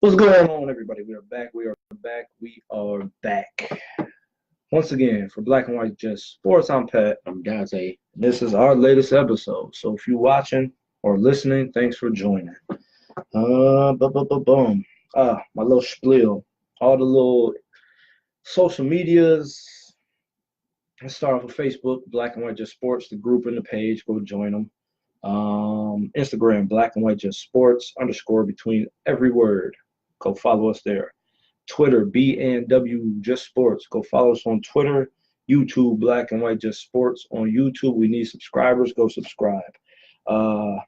What's going on, everybody? We are back. We are back. We are back. Once again, for Black and White Just Sports, I'm Pat. I'm Dante. This is our latest episode. So if you're watching or listening, thanks for joining. Boom. My little spiel. All the little social medias. Let's start off with Facebook, Black and White Just Sports, the group and the page. Go join them. Instagram, Black and White Just Sports, _ between every word. Go follow us there. Twitter, BNW Just Sports. Go follow us on Twitter. YouTube, Black and White Just Sports. On YouTube, we need subscribers. Go subscribe. Podcast.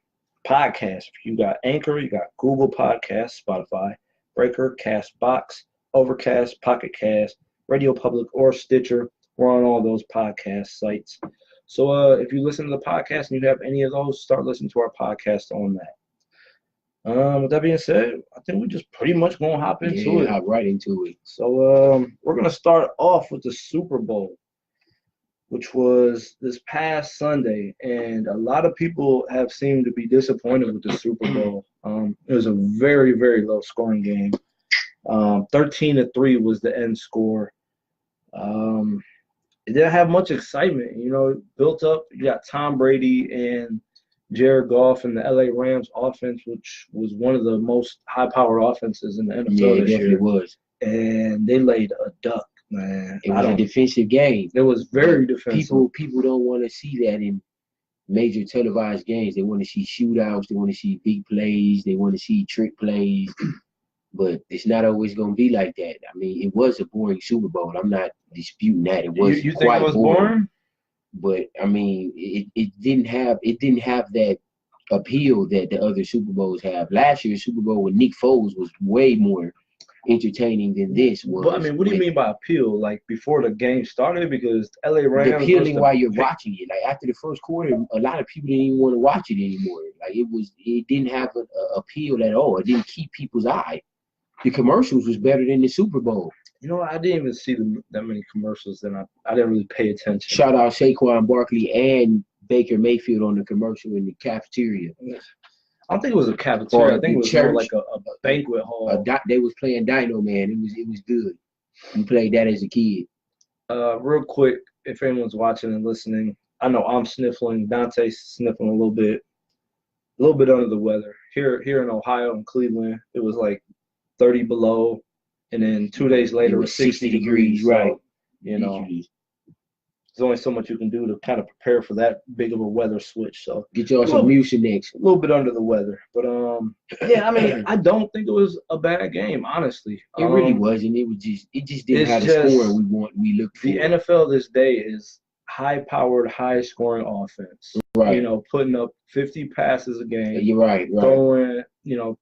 If you got Anchor, you got Google Podcasts, Spotify, Breaker, Castbox, Overcast, Pocket Cast, Radio Public, or Stitcher. We're on all those podcast sites. So if you listen to the podcast and you have any of those, start listening to our podcast on that. With that being said, I think we're just pretty much going to hop into it. Hop right into it. So we're going to start off with the Super Bowl, which was this past Sunday, and a lot of people have seemed to be disappointed with the Super Bowl. It was a very, very low scoring game. 13-3 was the end score. It didn't have much excitement, it built up. You got Tom Brady and Jared Goff and the LA Rams offense, which was one of the most high-powered offenses in the NFL this year. Yeah, it definitely was. And they laid a duck, man. It was a defensive game. It was very defensive. People don't want to see that in major televised games. They want to see shootouts. They want to see big plays. They want to see trick plays. But it's not always going to be like that. I mean, it was a boring Super Bowl. I'm not disputing that. It was you think it was boring? But I mean, it didn't have that appeal that the other Super Bowls have. Last year's Super Bowl with Nick Foles was way more entertaining than this was. But I mean, what do you mean by appeal? Like before the game started, because LA Rams appealing while you're watching it. Like after the first quarter, a lot of people didn't even want to watch it anymore. Like it didn't have an appeal at all. It didn't keep people's eye. The commercials was better than the Super Bowl. I didn't even see that many commercials, and I didn't really pay attention. Shout out Saquon Barkley and Baker Mayfield on the commercial in the cafeteria. I don't think it was a cafeteria. I think it was more like a banquet hall. They was playing Dino Man. It was good. We played that as a kid. Real quick, if anyone's watching and listening, I know I'm sniffling. Dante's sniffling a little bit under the weather. Here in Ohio and Cleveland, it was like 30 below. And then 2 days later, it was 60 degrees. Right. There's only so much you can do to kind of prepare for that big of a weather switch. So get y'all some Mucinex. A little bit under the weather, but yeah. I mean, I don't think it was a bad game, honestly. It really wasn't. It just didn't have the score we looked for. The NFL this day is high-powered, high-scoring offense. Right. Putting up 50 passes a game. You're right. Throwing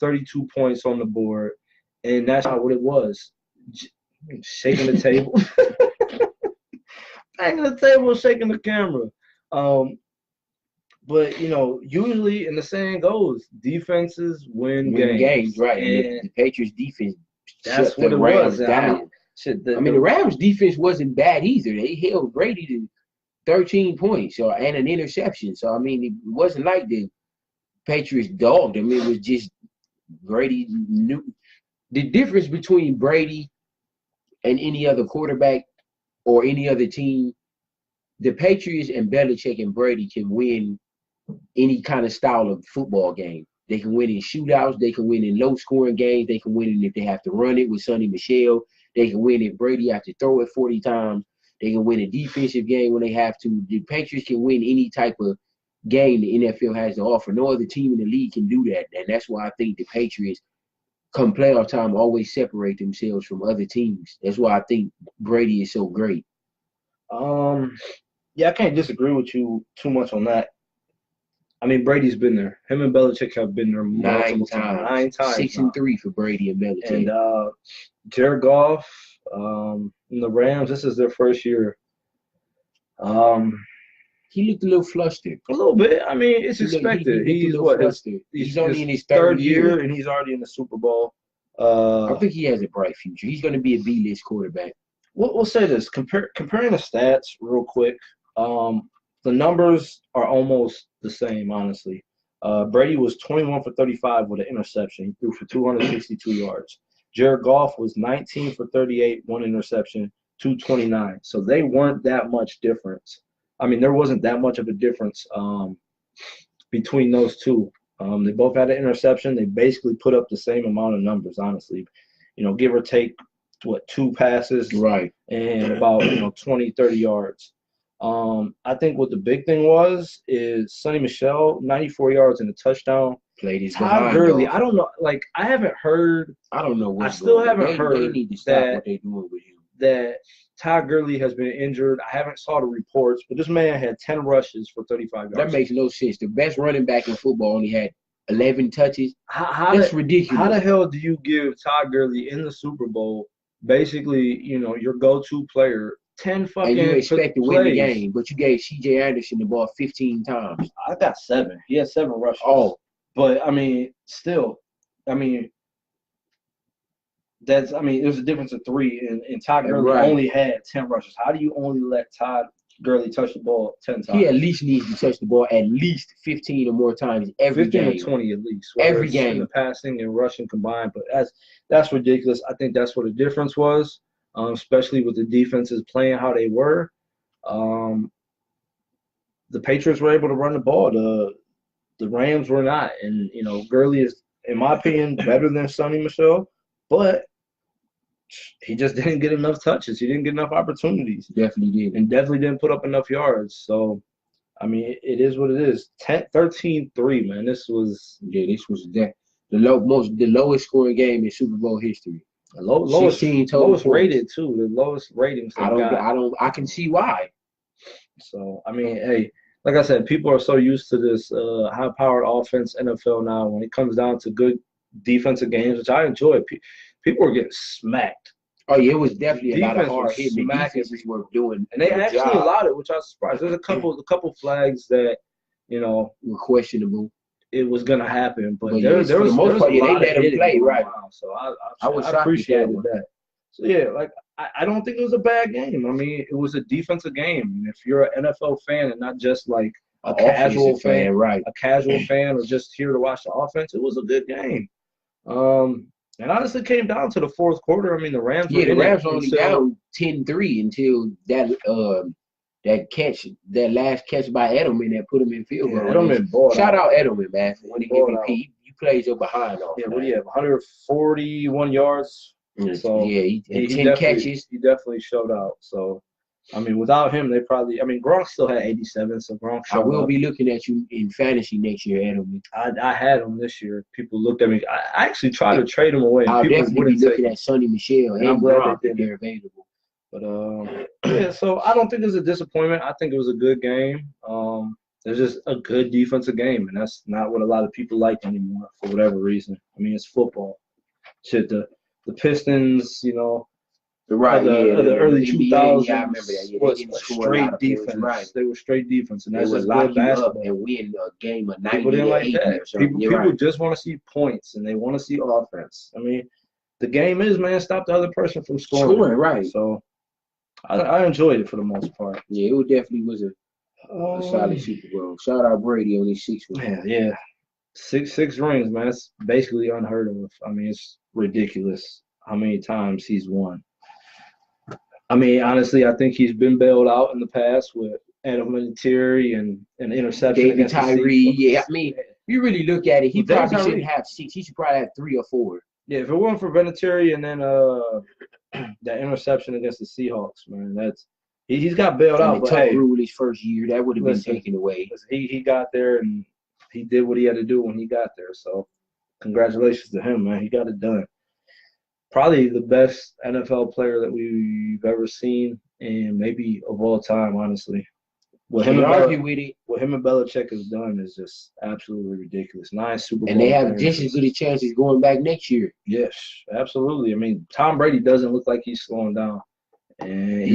32 points on the board. And that's not what it was. Shaking the table. Banging the table, shaking the camera. But, usually, and the saying goes, defenses win games. Right. And the Patriots defense that's what it was. Down. The Rams defense wasn't bad either. They held Brady to 13 points and an interception. So, I mean, it wasn't like the Patriots dogged them. It was just Brady knew. The difference between Brady and any other quarterback or any other team, the Patriots and Belichick and Brady can win any kind of style of football game. They can win in shootouts. They can win in low-scoring games. They can win if they have to run it with Sonny Michel. They can win if Brady has to throw it 40 times. They can win a defensive game when they have to. The Patriots can win any type of game the NFL has to offer. No other team in the league can do that, and that's why I think the Patriots come playoff time always separate themselves from other teams. That's why I think Brady is so great. Yeah, I can't disagree with you too much on that. I mean, Brady's been there. Him and Belichick have been there multiple times. 9 times. 6-3 for Brady and Belichick. And Jared Goff, and the Rams, this is their first year. He looked a little flustered. A little bit. I mean, it's expected. He's only in his third year, and he's already in the Super Bowl. I think he has a bright future. He's going to be a B-list quarterback. We'll say this. Comparing the stats real quick, the numbers are almost the same, honestly. Brady was 21 for 35 with an interception. He threw for 262 yards. Jared Goff was 19 for 38, one interception, 229. So they weren't that much difference. I mean, there wasn't that much of a difference between those two. They both had an interception. They basically put up the same amount of numbers, honestly. Give or take, 2 passes, right, and about 20, 30 yards. I think what the big thing is Sonny Michel, 94 yards and a touchdown. Played his Todd Gurley, I don't know. Like, I haven't heard. I don't know what. I still haven't heard they need to stop what they're doing with him. That Todd Gurley has been injured. I haven't saw the reports, but this man had 10 rushes for 35 yards. That makes no sense. The best running back in football only had 11 touches. That's ridiculous. How the hell do you give Todd Gurley in the Super Bowl, basically, your go-to player, 10 fucking and you expect to win the plays? game, but you gave C.J. Anderson the ball 15 times. I got 7. He had 7 rushes. Oh. But, still, there's a difference of 3, and Todd Gurley only had 10 rushes. How do you only let Todd Gurley touch the ball 10 times? He at least needs to touch the ball at least 15 or more times every 15 game. 15 to 20 at least. Every game. In the passing and rushing combined. But that's ridiculous. I think that's what the difference was, especially with the defenses playing how they were. The Patriots were able to run the ball. The Rams were not. And, Gurley is, in my opinion, better than Sonny Michel. But he just didn't get enough touches. He didn't get enough opportunities. Definitely did. And definitely didn't put up enough yards. So, it is what it is. 13-3, man. This was the lowest scoring game in Super Bowl history. Lowest rated too. The lowest ratings. I can see why. So hey, like I said, people are so used to this high-powered offense NFL now. When it comes down to good defensive games, which I enjoy, people were getting smacked. Oh yeah, it was definitely a lot of hard hits. The defenses were doing, and they actually allowed it, which I was surprised. There's a couple flags that were questionable. It was gonna happen, but there was for the most part, they let him play right. So I appreciated that. So yeah, like I don't think it was a bad game. It was a defensive game. And if you're an NFL fan and not just like a casual fan, right? A casual fan or just here to watch the offense, it was a good game. And honestly, it came down to the fourth quarter. The Rams were only down 10-3 until that last catch by Edelman that put him in field goal. Edelman balled. Shout out Edelman, man, for winning MVP. You played your behind off. Yeah, what do you have? 141 yards. So yeah, he 10 catches. He definitely showed out. So, without him, they probably. Gronk still had 87. So Gronk. I will be looking at you in fantasy next year, Edelman. I had him this year. People looked at me. I actually tried to trade him away. I'll definitely be looking at Sonny Michel and I'm glad Gronk if they're available. But yeah, so I don't think it was a disappointment. I think it was a good game. It's just a good defensive game, and that's not what a lot of people like anymore for whatever reason. It's football. Shit, the Pistons, the early 2000s, I remember that. was a straight defense. Right. They were straight defense, and that's just good basketball. And win a game of 90 people didn't like that. People right. just want to see points, and they want to see offense. The game is, man, stop the other person from scoring. Right. So I enjoyed it for the most part. Yeah, it definitely was a solid Super Bowl. Shout out Brady on his 6th one. Yeah. Six rings, man. It's basically unheard of. It's ridiculous how many times he's won. Honestly, I think he's been bailed out in the past with Edelman and Terry and an interception. David Tyree. Yeah, you really look at it, he probably shouldn't have 6. He should probably have 3 or 4. Yeah, if it weren't for Vinatieri and then that interception against the Seahawks, man, he's got bailed out. But tough rule his first year, that would have been taken away. He got there and he did what he had to do when he got there. So congratulations to him, man. He got it done. Probably the best NFL player that we've ever seen, and maybe of all time, honestly. What him and Belichick has done is just absolutely ridiculous. 9 Super Bowls. And they have just as good a chances going back next year. Yes, absolutely. Tom Brady doesn't look like he's slowing down. And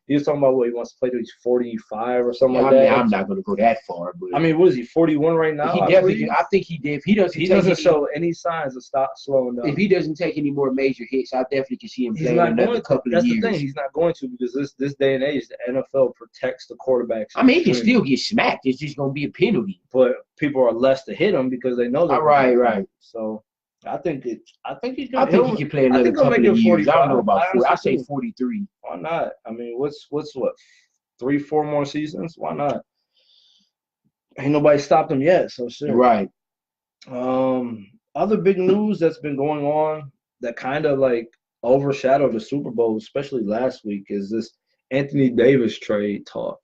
He was talking about what he wants to play till he's 45 or something like I mean, that. I'm not going to go that far, but I mean, what is he, 41 right now? he definitely. I think he did. If he doesn't show any signs of slowing down. If he doesn't take any more major hits, I definitely can see him playing another couple of years. That's the thing. He's not going to because this day and age, the NFL protects the quarterbacks. I mean, he can still get smacked. It's just going to be a penalty. But people are less to hit him because they know they're right. So I think he's he can play another couple of years. 45. I don't know about 40. I say 43. Why not? I mean, what's what 3-4 more seasons? Why not? Ain't nobody stopped him yet. So shit. Right. Other big news that's been going on that kind of like overshadowed the Super Bowl, especially last week, is this Anthony Davis trade talk.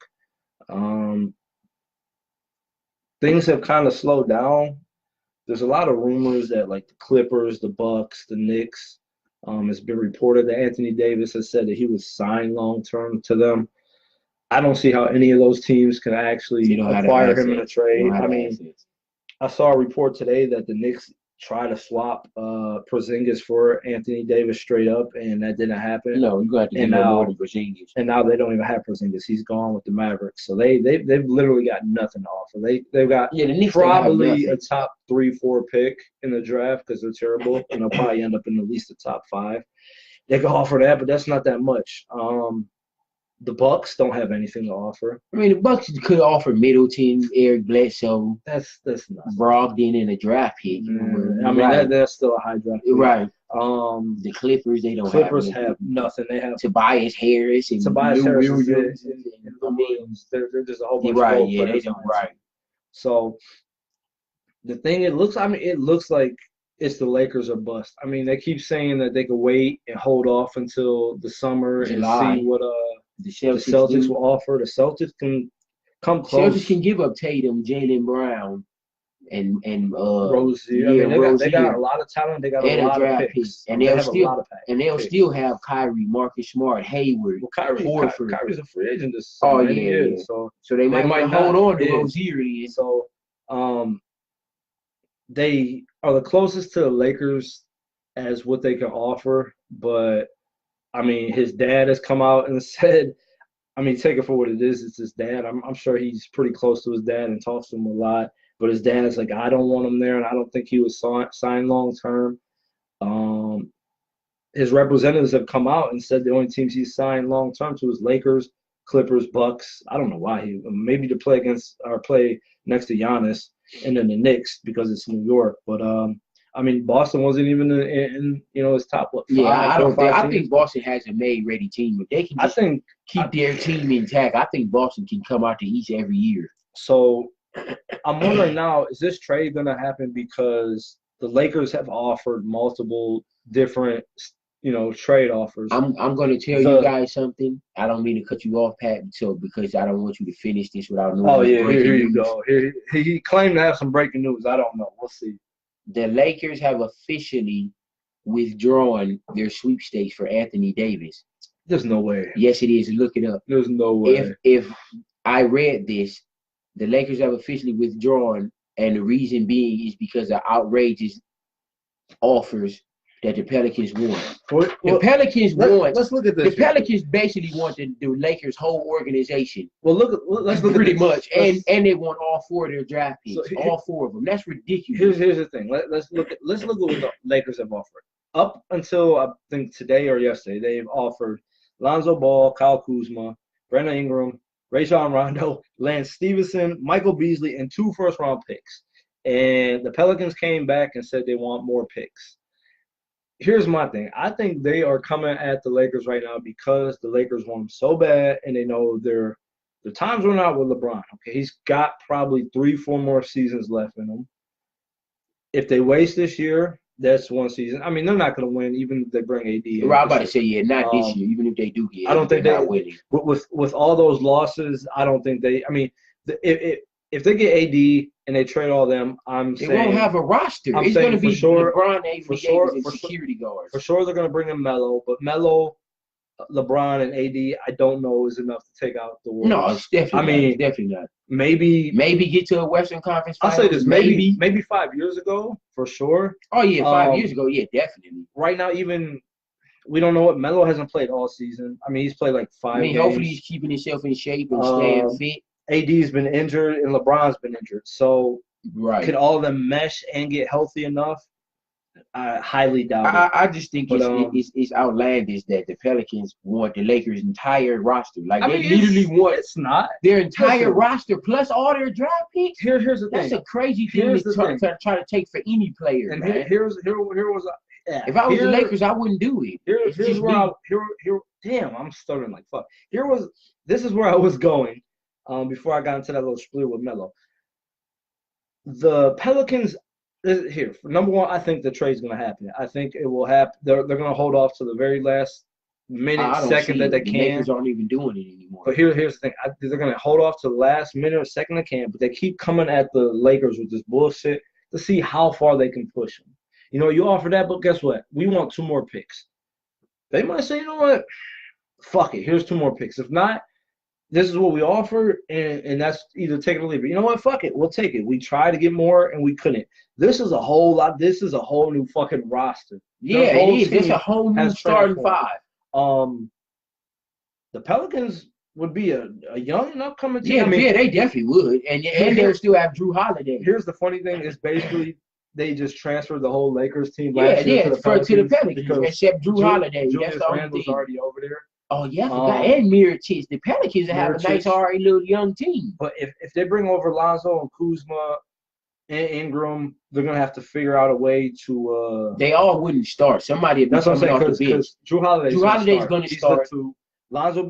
Things have kind of slowed down. There's a lot of rumors that like the Clippers, the Bucks, the Knicks, it's been reported that Anthony Davis has said that he was signed long-term to them. I don't see how any of those teams can actually acquire him in a trade. I mean, I saw a report today that the Knicks try to swap Porzingis for Anthony Davis straight up, and that didn't happen. No, you're going to have to get more than Porzingis. And now they don't even have Porzingis. He's gone with the Mavericks. So they've literally got nothing to offer. They've got probably a top 3-4 pick in the draft because they're terrible, and they'll probably end up in at least the top 5. They can offer that, but that's not that much. The Bucks don't have anything to offer. I mean, the Bucks could offer Middleton, Eric Bledsoe, that's not Brogdon, and a draft pick. I mean, that's still a high draft pick. Right. The Clippers, they don't Clippers have nothing. They have Tobias Harris and Williams. They're just a whole bunch of role players. Right. So the thing it looks like it's the Lakers or bust. I mean, they keep saying that they could wait and hold off until the summer July. And see what the Celtics will offer. The Celtics can come close. Celtics can give up Tatum, Jaylen Brown, and Rozier. I mean, they got a lot of talent. They got a lot of picks. And they'll still have Kyrie, Marcus Smart, Hayward. Well, Kyrie's a free agent this year. Yeah. So they might hold on to Rozier. So they are the closest to the Lakers as what they can offer, but I mean, his dad has come out and said, I mean, take it for what it is. It's his dad. I'm sure he's pretty close to his dad and talks to him a lot. But his dad is like, I don't want him there, and I don't think he was signed long term. His representatives have come out and said the only teams he's signed long term to is Lakers, Clippers, Bucks. I don't know why maybe to play against or play next to Giannis, and then the Knicks because it's New York. But I mean, Boston wasn't even in his top 5. Yeah, I think Boston has a made-ready team. If they can just keep their team intact, I think Boston can come out to East every year. So I'm wondering now, is this trade going to happen because the Lakers have offered multiple different, trade offers? I'm going to tell you guys something. I don't mean to cut you off, Pat, because I don't want you to finish this without knowing. Oh, yeah, here you go. He claimed to have some breaking news. I don't know. We'll see. The Lakers have officially withdrawn their sweepstakes for Anthony Davis. There's no way. Yes, it is. Look it up. There's no way. If I read this, the Lakers have officially withdrawn, and the reason being is because of outrageous offers that the Pelicans want. The Pelicans want. Let's look at this. The Pelicans basically want the Lakers' whole organization. Well, let's look pretty at much, and they want all 4 of their draft picks, all 4 of them. That's ridiculous. Here's the thing. Let's look at what the Lakers have offered. Up until I think today or yesterday, they've offered Lonzo Ball, Kyle Kuzma, Brandon Ingram, Rajon Rondo, Lance Stevenson, Michael Beasley, and 2 first-round picks. And the Pelicans came back and said they want more picks. Here's my thing. I think they are coming at the Lakers right now because the Lakers want them so bad, and they know their time's run out with LeBron. Okay, he's got probably 3-4 more seasons left in him. If they waste this year, that's one season. I mean, they're not going to win even if they bring AD. Right, I'm about to say, not this year. Even if they do get, I don't think they're not winning. With all those losses, I don't think they. I mean, if they get AD and they trade all them, they won't have a roster. It's going to be LeBron, Anthony Davis, and security guards. For sure, they're going to bring in Melo, but Melo, LeBron, and AD, I don't know is enough to take out the Warriors. No, it's definitely not. Maybe get to a Western Conference Finals. I'll say this, maybe 5 years ago, for sure. Oh yeah, 5 years ago, yeah, definitely. Right now, even We don't know what Melo hasn't played all season. I mean, he's played like 5 games. Hopefully he's keeping himself in shape and staying fit. AD's been injured and LeBron's been injured. So could all of them mesh and get healthy enough? I highly doubt it. I just think it's outlandish that the Pelicans want the Lakers' entire roster. Like they literally want their entire roster plus all their draft picks. Here's the thing. That's a crazy thing to try to take for any player. And man. here was if I was the Lakers, I wouldn't do it. Here's where damn, I'm stuttering like fuck. This is where I was going before I got into that little split with Melo. The Pelicans here, number one, I think the trade's going to happen. I think it will happen. They're going to hold off to the very last second that they can. The Lakers aren't even doing it anymore. But here's the thing. They're going to hold off to the last minute or second they can, but they keep coming at the Lakers with this bullshit to see how far they can push them. You know, you offer that, but guess what? We want 2 more picks. They might say, you know what? Fuck it. Here's 2 more picks. If not, this is what we offer, and that's either take it or leave it. You know what? Fuck it. We'll take it. We tried to get more, and we couldn't. This is a whole lot. This is a whole new fucking roster. Yeah, it is. It's a whole new starting 5. The Pelicans would be a young and upcoming team. Yeah, they definitely would, and they'll still have Drew Holiday. Here's the funny thing: is basically they just transferred the whole Lakers team last year to the Pelicans, except Drew Holiday. Julius Randle's already over there. Oh yeah, and Mirotic. The Pelicans have a nice, already little young team. But if they bring over Lonzo and Kuzma and Ingram, they're gonna have to figure out a way to. They all wouldn't start. Somebody. That's what I'm saying. Because Drew Holiday's going to start. Lonzo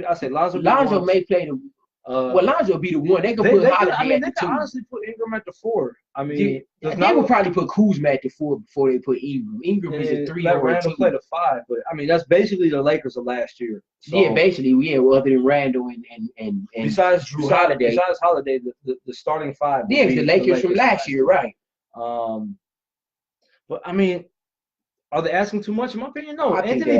may play the. Well, Lonzo be the one. They could put Holiday they could honestly put Ingram at the 4. I mean, they would probably put Kuzma at the 4 before they put Ingram. Ingram is a 3 or a 2. Play the 5, but I mean that's basically the Lakers of last year. So, well, other than Randle and besides Drew Holiday. Besides Holiday, the starting 5. Yeah, the Lakers from last year, right? But I mean, are they asking too much? In my opinion, no. Anthony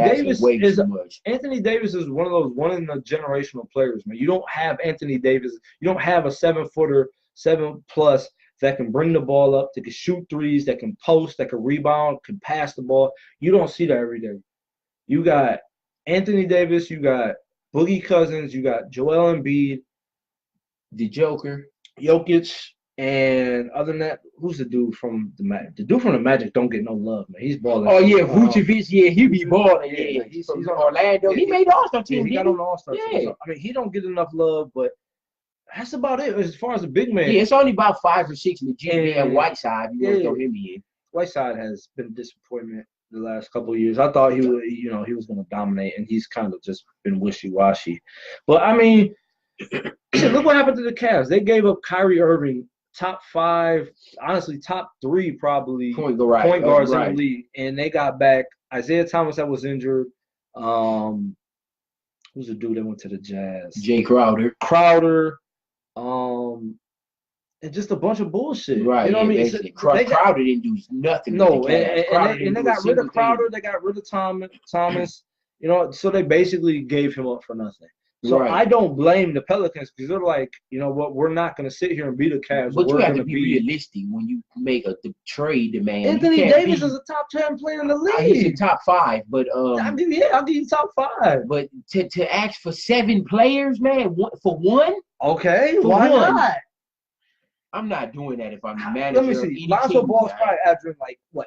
Davis is one of those one-in-a-generational players, man. You don't have Anthony Davis. You don't have a 7-footer, 7+ that can bring the ball up, that can shoot threes, that can post, that can rebound, can pass the ball. You don't see that every day. You got Anthony Davis. You got Boogie Cousins. You got Joel Embiid, the Joker, Jokic. And other than that, who's the dude from the Magic? The dude from the Magic don't get no love, man. He's balling. Oh yeah, Vucevic, he be balling. Yeah, he's on Orlando. He made the All-Star team. He got on the All-Star team. So, I mean, he don't get enough love, but that's about it as far as a big man. Yeah, it's only about 5 or 6 legit. And Whiteside, you want to throw him in. Whiteside has been a disappointment the last couple of years. I thought he was going to dominate, and he's kind of just been wishy-washy. But I mean, look what happened to the Cavs. They gave up Kyrie Irving. Top 5, honestly, top 3 probably point guards in the league, and they got back Isaiah Thomas that was injured. Who's the dude that went to the Jazz? Jay Crowder. And just a bunch of bullshit. Right. You know what I mean? Crowder didn't do nothing. No, and they got rid of Crowder. They got rid of Thomas. You know, so they basically gave him up for nothing. So I don't blame the Pelicans because they're like, you know what, we're not going to sit here and be the Cavs. But you have to be realistic when you make the trade demand. Anthony Davis is a top 10 player in the league. He's in top 5, but I'll give you top 5. But to ask for 7 players, man, for one. Okay, why not? I'm not doing that if I'm the manager. Let me see. Lonzo Ball's probably averaging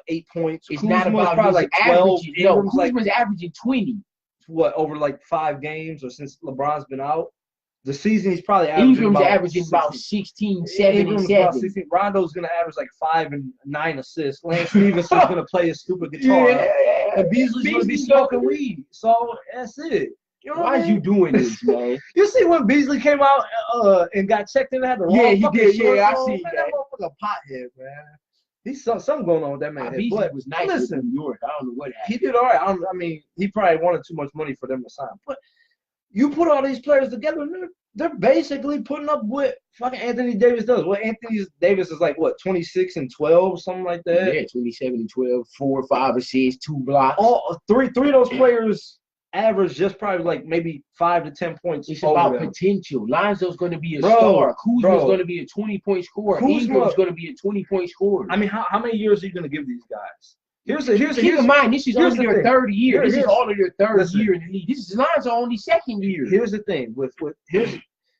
8 points. It's not about probably 12. No, Kuzma's averaging 20. Over 5 games or since LeBron's been out? The season he's probably averaging about 16, 17. Rondo's going to average 5 and 9 assists. Lance Stephenson's going to play a stupid guitar. And Beasley's going to be smoking weed. So that's it. You know Why are you doing this, man? You see when Beasley came out and got checked in and had the wrong he did. Yeah, I see that. That motherfucker pothead, man. He's something going on with that man. Beasley was nice in New York. I don't know what happened. He did all right. I mean, he probably wanted too much money for them to sign. But you put all these players together, and they're basically putting up what fucking Anthony Davis does. What Anthony Davis is 26 and 12, something like that. Yeah, 27 and 12, 4 or 5 assists, 2 blocks. All three of those players average just probably maybe 5 to 10 points. It's about potential. Lonzo's going to be a star. Kuzma's going to be a 20-point scorer. Ingram's going to be a 20-point scorer. I mean, how many years are you going to give these guys? Keep in mind, this is only your third year. This is all of your third year in the league. This is Lonzo only second year. Here's the thing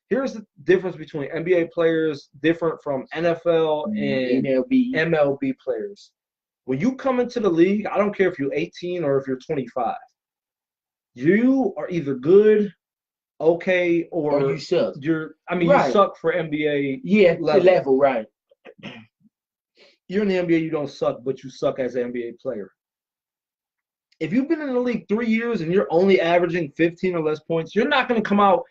here's the difference between NBA players different from NFL and MLB players. When you come into the league, I don't care if you're 18 or if you're 25. You are either good, okay, or you suck. You suck for NBA level, right. You're in the NBA, you don't suck, but you suck as an NBA player. If you've been in the league 3 years and you're only averaging 15 or less points, you're not going to come out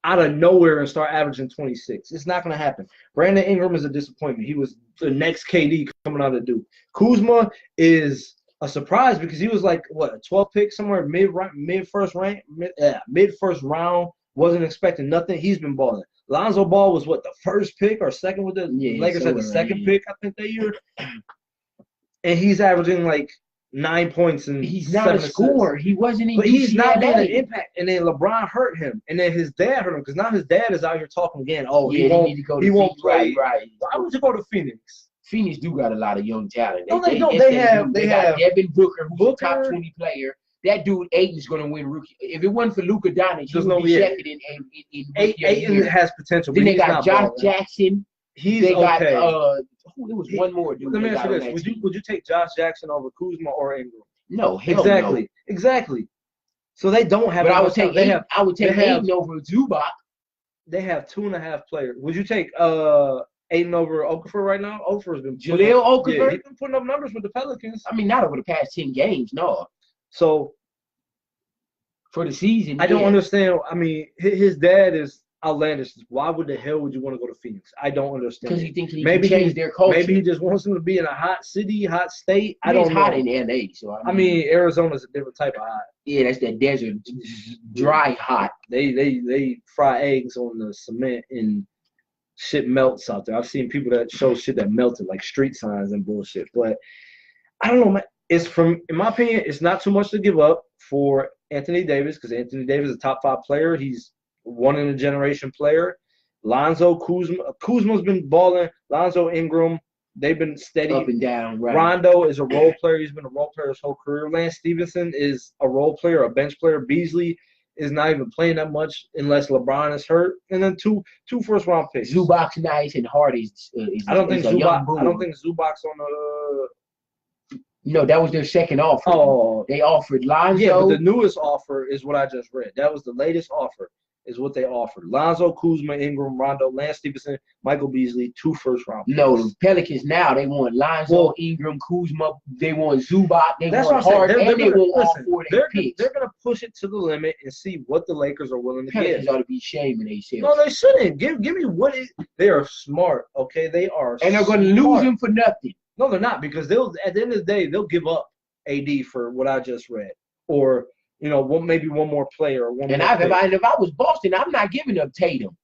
of nowhere and start averaging 26. It's not going to happen. Brandon Ingram is a disappointment. He was the next KD coming out of Duke. Kuzma is a surprise because he was like, what, a 12 pick somewhere mid first round. Wasn't expecting nothing. He's been balling. Lonzo Ball was what, the first pick or second with the Lakers had the second pick, I think, that year. And he's averaging like 9 points and he's not a scorer. He wasn't even. But he's not making an impact. And then LeBron hurt him, and then his dad hurt him because now his dad is out here talking again. Oh, he won't play. Right. Why would you go to Phoenix? Phoenix do got a lot of young talent. No, they don't. They have Devin Booker, who's a top 20 player. That dude Ayton's going to win rookie. If it wasn't for Luka Doncic, he would be second in Ayton has potential. Then they got Josh Jackson. He's okay. It was one more dude. Let me ask you this: Would you take Josh Jackson over Kuzma or Ingram? No, hell exactly. So they don't have. But I would take Ayton over Zubac. They have 2.5 players. Would you take Ayton over Okafor right now? Okafor's been Jahlil Okafor. Yeah, he's been putting up numbers with the Pelicans. I mean, not over the past 10 games, no. So for the season, I don't understand. I mean, his dad is outlandish. Why would the hell would you want to go to Phoenix? I don't understand. Because he thinks he can change their culture. Maybe he just wants them to be in a hot city, hot state. I don't know. It's hot in LA, so I mean, Arizona's a different type of hot. Yeah, that's that desert, dry hot. They fry eggs on the cement and shit melts out there. I've seen people that show shit that melted, like street signs and bullshit. But I don't know, man. In my opinion, it's not too much to give up for Anthony Davis because Anthony Davis is a top 5 player. He's one in a generation player. Lonzo, Kuzma's been balling. Lonzo, Ingram, they've been steady. Up and down, right. Rondo is a role player. He's been a role player his whole career. Lance Stevenson is a role player, a bench player. Beasley is not even playing that much unless LeBron is hurt. And then two first-round picks. Zubac's nice and Hardy's I don't think Zubac's on the No, that was their second offer. Oh. They offered Lonzo. Yeah, but the newest offer is what I just read. That was the latest offer is what they offered. Lonzo, Kuzma, Ingram, Rondo, Lance Stevenson, Michael Beasley, 2 first-round picks. No, the Pelicans now, they want Lonzo, Ingram, Kuzma. They want Zubac. They want Harden. And they want all 4 of their picks. They're going to push it to the limit and see what the Lakers are willing to give. Pelicans ought to be shaming themselves. No, they shouldn't. Give me what is – they are smart, okay? They are And they're going to lose him for nothing. No, they're not because at the end of the day, they'll give up AD for what I just read, or maybe one more player or one. And if I was Boston, I'm not giving up Tatum.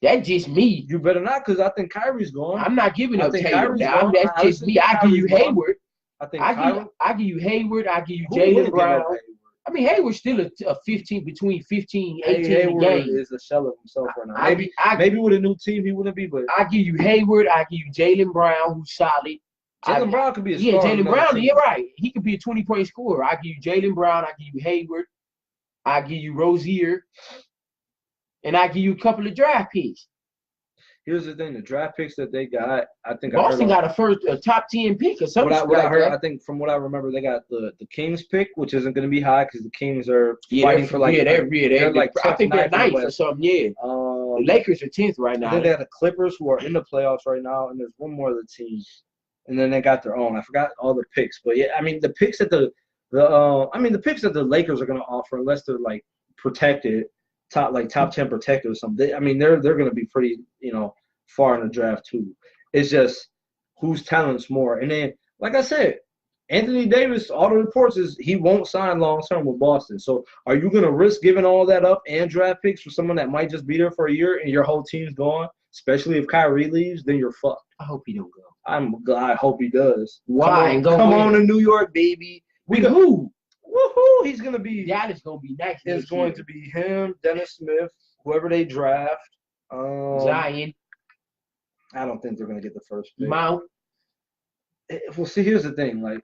That's just me. You better not, because I think Kyrie's gone. I'm not giving up Tatum. That's just me. I give you Hayward. I give you Hayward. I give you Jaylen Brown. I mean, Hayward's still a 15 between 15 and 18 Hayward games. Is a shell of himself right now. Maybe with a new team he wouldn't be, but I give you Hayward. I give you Jaylen Brown, who's solid. Jaylen Brown could be a star. Yeah, Jaylen Brown, you're right. He could be a 20-point scorer. I give you Jaylen Brown. I give you Hayward. I give you Rozier. And I give you a couple of draft picks. Here's the thing: the draft picks that they got, I think Boston got a top 10 pick or something. What I heard, I think from what I remember, they got the Kings pick, which isn't going to be high because the Kings are fighting for like they're like I think they're 9th or something. Yeah, the Lakers are 10th right now. Then they got the Clippers who are in the playoffs right now, and there's one more of the teams, and then they got their own. I forgot all the picks, but yeah, I mean the picks that the picks that the Lakers are going to offer, unless they're like protected. Top 10 protected or something. I mean, they're going to be pretty, far in the draft too. It's just whose talent's more. And then, like I said, Anthony Davis, all the reports is he won't sign long term with Boston. So are you going to risk giving all that up and draft picks for someone that might just be there for a year and your whole team's gone? Especially if Kyrie leaves, then you're fucked. I hope he don't go. I hope he does. Why? Come on to New York, baby. With who? Woohoo! He's gonna be. Dallas gonna be next. It's going to be him, Dennis Smith, whoever they draft. Zion. I don't think they're gonna get the first pick. Mount. Well, see, here's the thing. Like,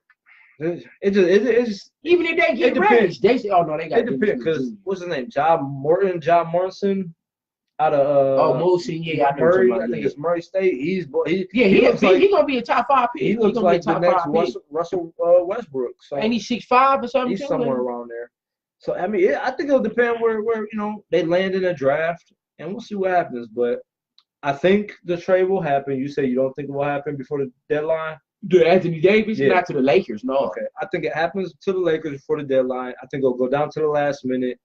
It's even if they get raised, they say, "Oh no, they got." It depends because what's his name? John Morrison out of Molson, yeah, I know Murray. about, I think yeah. it's Murray State. He looks like he gonna be a top 5 pick. He looks like the next Russell Westbrook. So and he's 6'5" or something. He's somewhere around there. So I mean, I think it'll depend where they land in a draft, and we'll see what happens. But I think the trade will happen. You say you don't think it will happen before the deadline? To Anthony Davis, not to the Lakers, no. Okay, I think it happens to the Lakers before the deadline. I think it'll go down to the last minute.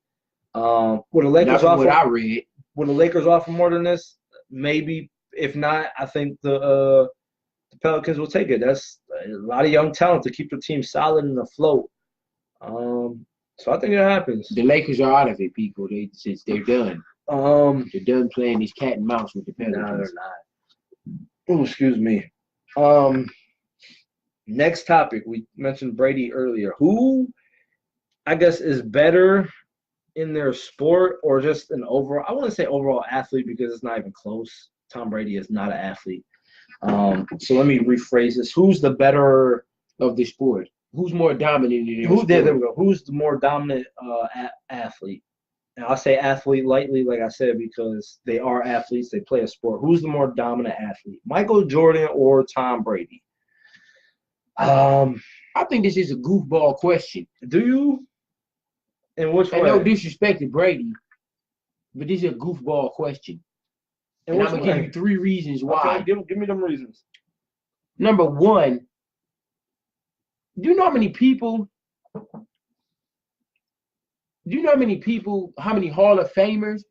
Will the Lakers offer? What I read. Will the Lakers offer more than this? Maybe. If not, I think the Pelicans will take it. That's a lot of young talent to keep the team solid and afloat. So I think it happens. The Lakers are out of it, people. Since they're done. They're done playing this cat and mouse with the Pelicans. No, they're not. Oh, excuse me. Next topic. We mentioned Brady earlier. Who, I guess, is better in their sport or just an overall? I wouldn't say overall athlete because it's not even close. Tom Brady is not an athlete. So let me rephrase this. Who's the better of the sport? Who's more dominant in their sport? There we go. Who's the more dominant athlete? And I'll say athlete lightly, like I said, because they are athletes. They play a sport. Who's the more dominant athlete? Michael Jordan or Tom Brady? I think this is a goofball question. Do you? In which way? No disrespect to Brady, but this is a goofball question. And I'm going to give you 3 reasons why. Okay, give me them reasons. Number 1, do you know how many people, how many Hall of Famers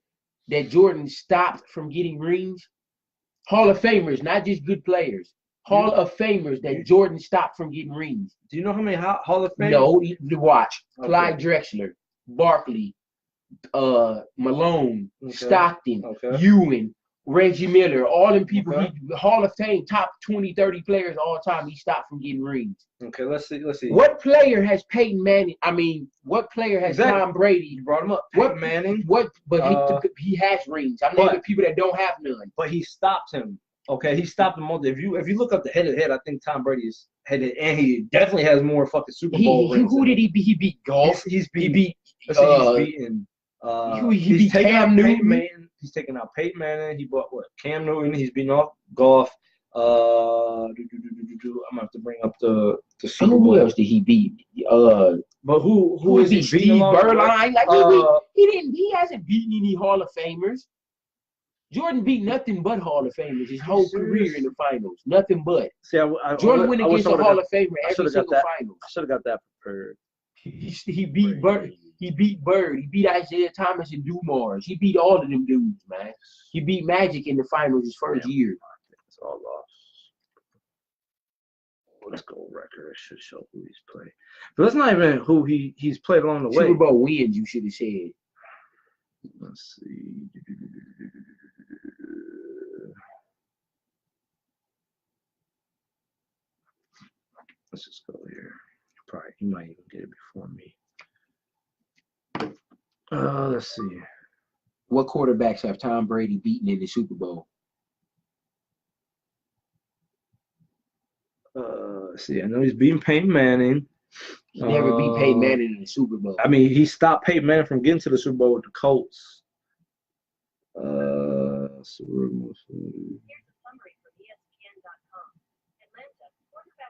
that Jordan stopped from getting rings? Hall of Famers, not just good players. Hall of Famers that Jordan stopped from getting rings. Do you know how many Hall of Famers? No, watch. Okay. Clyde Drexler, Barkley, Malone, Stockton, Ewing, Reggie Miller, all them people, Hall of Fame, top 20, 30 players all time, he stopped from getting rings. Okay, let's see. What player has Peyton Manning? I mean, what player has Tom Brady? You brought him up. Peyton Manning. But he has rings. I'm naming people that don't have none. But he stopped him. Okay, he stopped him. If you look up the head-to-head, I think Tom Brady is headed, and he definitely has more fucking Super Bowl rings. Who did he beat? He beat golf. He's beaten. He beat Cam Newton. He's taken out Peyton Manning. He bought Cam Newton. He's beaten off golf. I'm gonna have to bring up the Super Bowl. Who else did he beat? But who is he beating? Steve Berline. He hasn't beaten any Hall of Famers. Jordan beat nothing but Hall of Famers his whole career in the finals. Nothing but. See, Jordan went against a Hall of Famer every single finals. I should have got that prepared. He beat Bird. He beat Bird. He beat Isaiah Thomas and Dumars. He beat all of them dudes, man. He beat Magic in the finals his first year. It's all lost. Let's go record. I should show who he's played. But that's not even who he's played along the way. Super Bowl wins, you should have said. Let's see. Let's just go here. Probably he might even get it before me. Let's see. What quarterbacks have Tom Brady beaten in the Super Bowl? Let's see. I know he's beating Peyton Manning. He never beat Peyton Manning in the Super Bowl. I mean, he stopped Peyton Manning from getting to the Super Bowl with the Colts.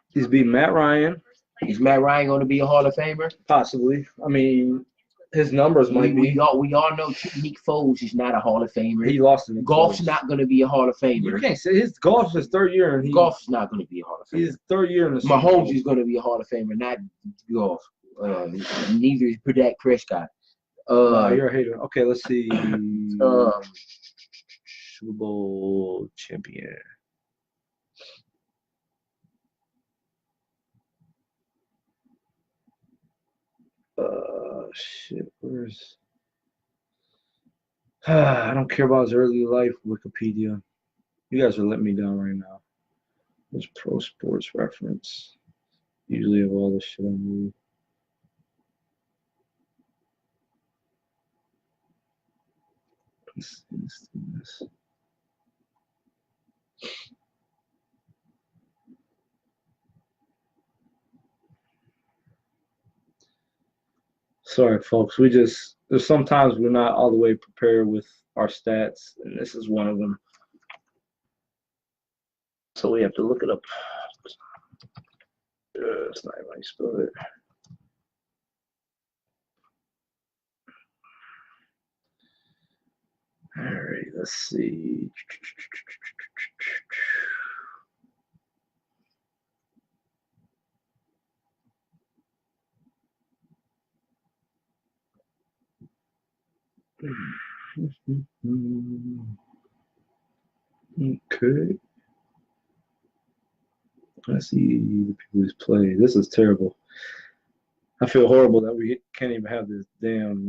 He's beat Matt Ryan. Is Matt Ryan going to be a Hall of Famer? Possibly. I mean, his numbers might be. We all know Nick Foles is not a Hall of Famer. He lost in Golf's not going to be a Hall of Famer. You can't say his golf's his 3rd year. And golf's not going to be a Hall of Famer. His 3rd year in the Super Bowl. Mahomes is going to be a Hall of Famer, not golf. Neither is Dak Prescott. You're a hater. Okay, let's see. Super Bowl champion. Shit, where's I don't care about his early life, Wikipedia. You guys are letting me down right now. There's Pro Sports Reference. Usually have all this shit on me. Let's do this. Sorry, folks. There's sometimes we're not all the way prepared with our stats, and this is one of them. So we have to look it up. It's not how you spell it. All right, let's see. Okay. Let's see the people who's played. This is terrible. I feel horrible that we can't even have this damn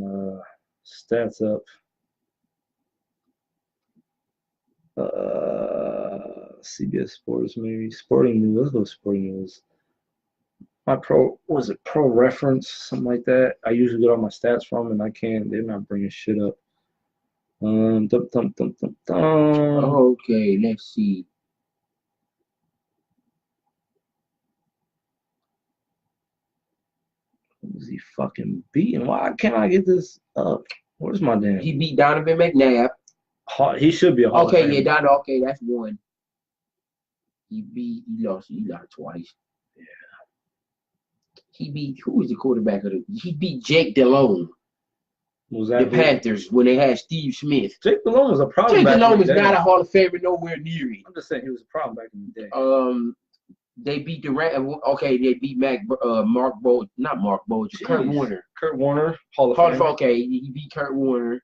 stats up. CBS Sports, maybe Sporting News. Let's go Sporting News. Was it Pro Reference, something like that? I usually get all my stats from, and I can't. They're not bringing shit up. Okay, let's see. Who's he fucking beating? Why can't I get this up? Where's my damn? He beat Donovan McNabb. He should be a Hall of Famer. Yeah, Donovan. Okay, that's one. He lost twice. Yeah. He beat, who was the quarterback of he beat Jake Delhomme. Was that the Panthers when they had Steve Smith. Jake Delhomme was a problem. Jake Delhomme is not a Hall of Famer, nowhere near it. I'm just saying he was a problem back in the day. They beat the they beat Kurt Warner. Kurt Warner, Hall of Fame. Okay, he beat Kurt Warner.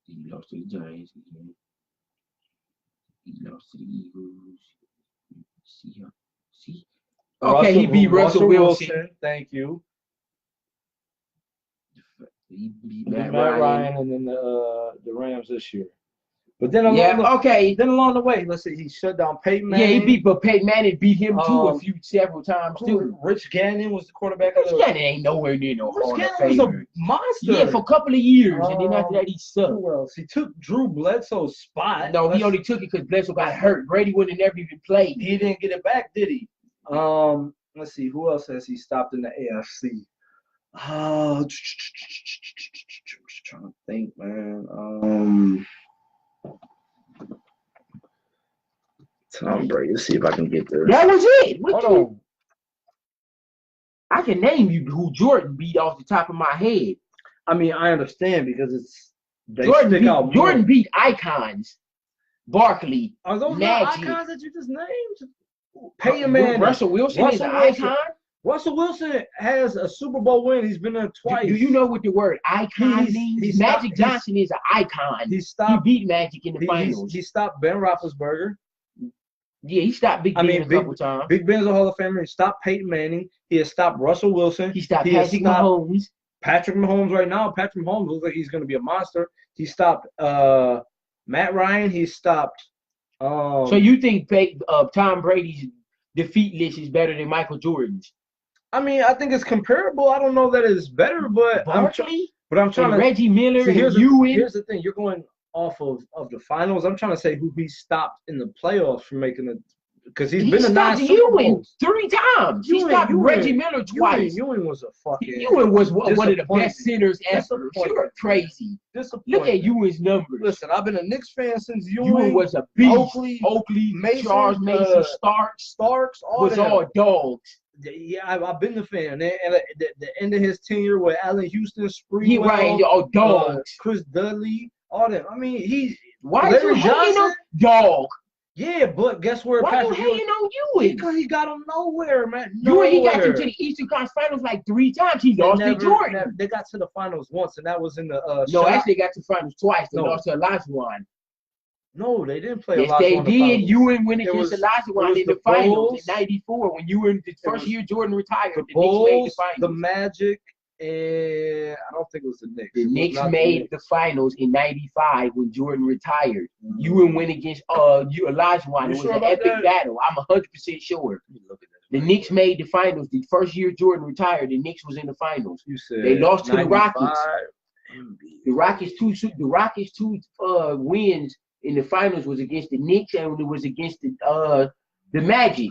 He lost to the Giants again. He lost to the Eagles. See? Okay, he beat Russell Wilson. Thank you. He beat Matt Ryan, and then the Rams this year. But then along the way, let's see, he shut down Peyton Manning. Yeah, but Peyton Manning beat him too several times too. Rich Gannon was the quarterback. Rich Gannon ain't nowhere near no Hall of Famer. Rich Gannon was a monster. Yeah, for a couple of years, and then after that he sucked. Who else? He took Drew Bledsoe's spot. No, he only took it because Bledsoe got hurt. Brady would have never even played. He didn't get it back, did he? Let's see, who else has he stopped in the AFC? Trying to think, man. Tom Brady. Let's see if I can get there. That was it. Hold on. I can name you who Jordan beat off the top of my head. I mean, I understand because Jordan beat icons. Barkley. Are those Magic. not icons that you just named? Peyton Manning. Russell Wilson is an icon. Russell Wilson has a Super Bowl win. He's been there twice. Do you know what the word icon means? Magic Johnson is an icon. He beat Magic in the finals. He stopped Ben Roethlisberger. Yeah, he stopped Big Ben a couple times. Big Ben's a Hall of Famer. He stopped Peyton Manning. He has stopped Russell Wilson. He stopped Patrick Mahomes. Patrick Mahomes right now. Patrick Mahomes looks like he's going to be a monster. He stopped Matt Ryan. He stopped. So you think Tom Brady's defeat list is better than Michael Jordan's? I mean, I think it's comparable. I don't know that it's better, but I'm trying to. Reggie Miller. Here's the thing. You're going off of the finals. I'm trying to say who he stopped in the playoffs from making it, because he's been to 9 Super Bowls 3 times. He stopped Reggie Miller twice. Ewing was a fucking. Ewing was one of the best centers ever. You're crazy. Look at Ewing's numbers. Listen, I've been a Knicks fan since Ewing was a beast. Oakley, Mason, Charles Mason, Starks, all dogs. Yeah, I've been the fan. And the end of his tenure with Allen Houston, dogs. Chris Dudley, all them. I mean, why are you hating on dog? Yeah, but guess where? Why are you hating on Ewing? Because he got him nowhere, man. He got them to the Eastern Conference Finals like 3 times. He lost to Jordan. They got to the finals once, and that was in the. No, actually, they got to the finals twice. They lost to Olajuwon. No, they didn't play. Yes, they did. Ewing went against Olajuwon in the finals in '94 when Ewing, the first year Jordan retired. The Bulls made the finals. The Magic, and I don't think it was the Knicks. The Knicks made the finals in '95 when Jordan retired. Ewing went against Olajuwon. It was an epic battle. I'm 100% sure. The Knicks made the finals. The first year Jordan retired, the Knicks was in the finals. You said they lost to the Rockets. The Rockets two wins in the finals was against the Knicks, and it was against the Magic.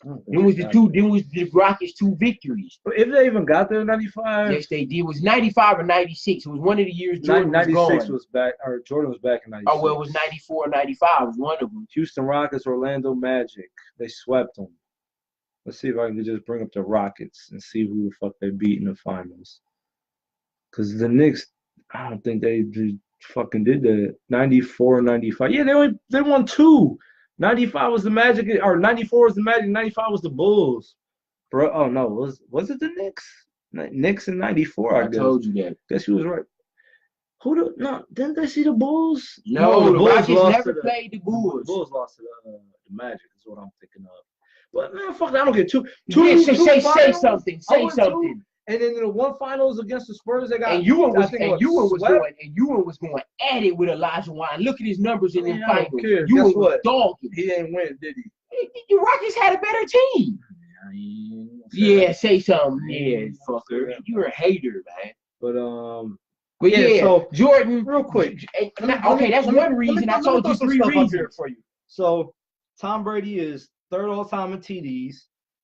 Then was the Rockets' 2 victories. But if they even got there in 95? Yes, they did. It was 95 or 96. It was one of the years Jordan 96 was gone. was back, or Jordan was back in 96. Oh, well, it was 94 or 95. It was one of them. Houston Rockets, Orlando Magic. They swept them. Let's see if I can just bring up the Rockets and see who the fuck they beat in the finals. Because the Knicks, I don't think they fucking did that. 94, 95. Yeah, they won 2. 95 was the Magic, or 94 was the Magic, 95 was the Bulls. Bro, oh no, was it the Knicks? Knicks in 94, I guess. I told you that. Guess you was right. Didn't they see the Bulls? No, the Rockets never played the Bulls. The Bulls lost to the Magic is what I'm thinking of. But man, fuck that, I don't get two. Say something. Say something. And then in the one finals against the Spurs, they got. And Ewan was going at it with Elijah Wine. Look at his numbers in the finals. Guess what? Dogging. He ain't win, did he? The Rockets had a better team. Yeah, say something. Yeah, fucker. You're a hater, man. But yeah, so Jordan, real quick. Okay, that's one reason. I told you 3 reasons for you. So Tom Brady is 3rd all time in TDs.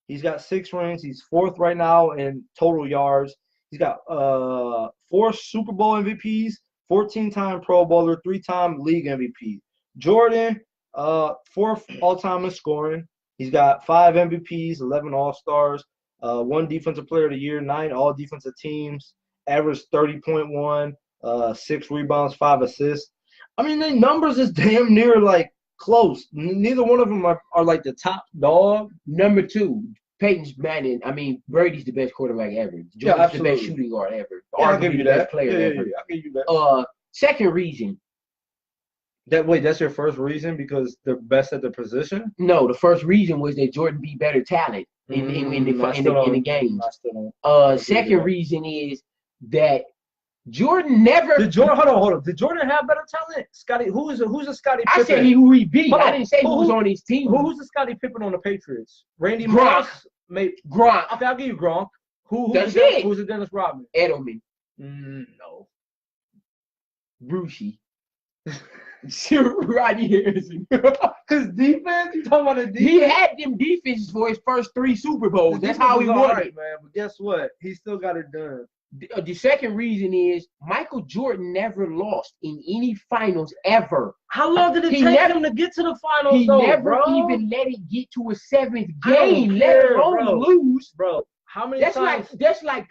He's got 6 rings. He's 4th right now in total yards. He's got 4 Super Bowl MVPs, 14-time Pro Bowler, 3-time league MVP. Jordan, 4th all-time in scoring. He's got 5 MVPs, 11 All-Stars, 1 Defensive Player of the Year, 9 All-Defensive Teams, average 30.1, 6 rebounds, 5 assists. I mean, their numbers is damn near like close. Neither one of them are like the top dog. Number 2, Peyton's Manning. I mean, Brady's the best quarterback ever. Jordan's the best shooting guard ever. I'll give you that. Player ever. I'll give you that. Second reason. That's your first reason because they're best at the position? No, the first reason was that Jordan beat better talent in the game. Second reason is that Jordan never. Hold on. Did Jordan have better talent? Scotty, who's a Scotty Pippen? I said who he beat. I didn't say who was on his team. Who's the Scotty Pippen on the Patriots? Randy Gronk. Moss? Gronk. Okay, I'll give you Gronk. Who's the Dennis Rodman? Edelman. No. Brucey. Rodney Harrison. His defense? You talking about the defense? He had them defenses for his first 3 Super Bowls. That's how he won it. Man. But guess what? He still got it done. The second reason is Michael Jordan never lost in any finals ever. How long did it take him to get to the finals? He never even let it get to a 7th game, let alone lose. Bro, how many times? That's like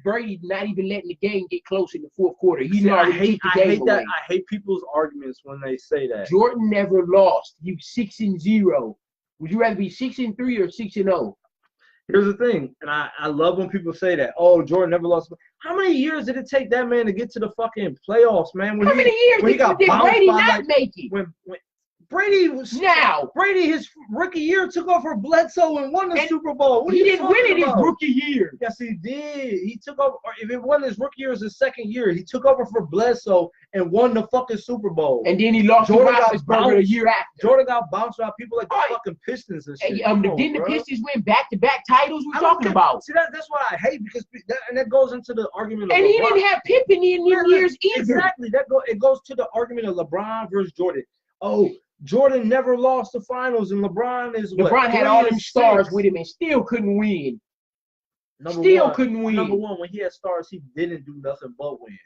Brady not even letting the game get close in the 4th quarter. I hate people's arguments when they say that. Jordan never lost. He was 6-0. Would you rather be 6-3 or 6-0? Here's the thing, and I love when people say that. Oh, Jordan never lost. How many years did it take that man to get to the fucking playoffs, man? How many years did Brady not make it? When Brady his rookie year took over Bledsoe and won the Super Bowl. He didn't win it his rookie year. Yes, he did. He took over. If it wasn't his rookie year, it was his 2nd year. He took over for Bledsoe and won the fucking Super Bowl. And then he lost to Roethlisberger a year after. Jordan got bounced by people like the fucking Pistons and shit. Didn't the Pistons win back-to-back titles? We're talking about. See, that's what I hate because that goes into the argument of LeBron. He didn't have Pippen in them years either. Exactly. It goes to the argument of LeBron versus Jordan. Oh, Jordan never lost the finals, and LeBron had all them stars with him and still couldn't win. Couldn't win. Number one, when he had stars, he didn't do nothing but win.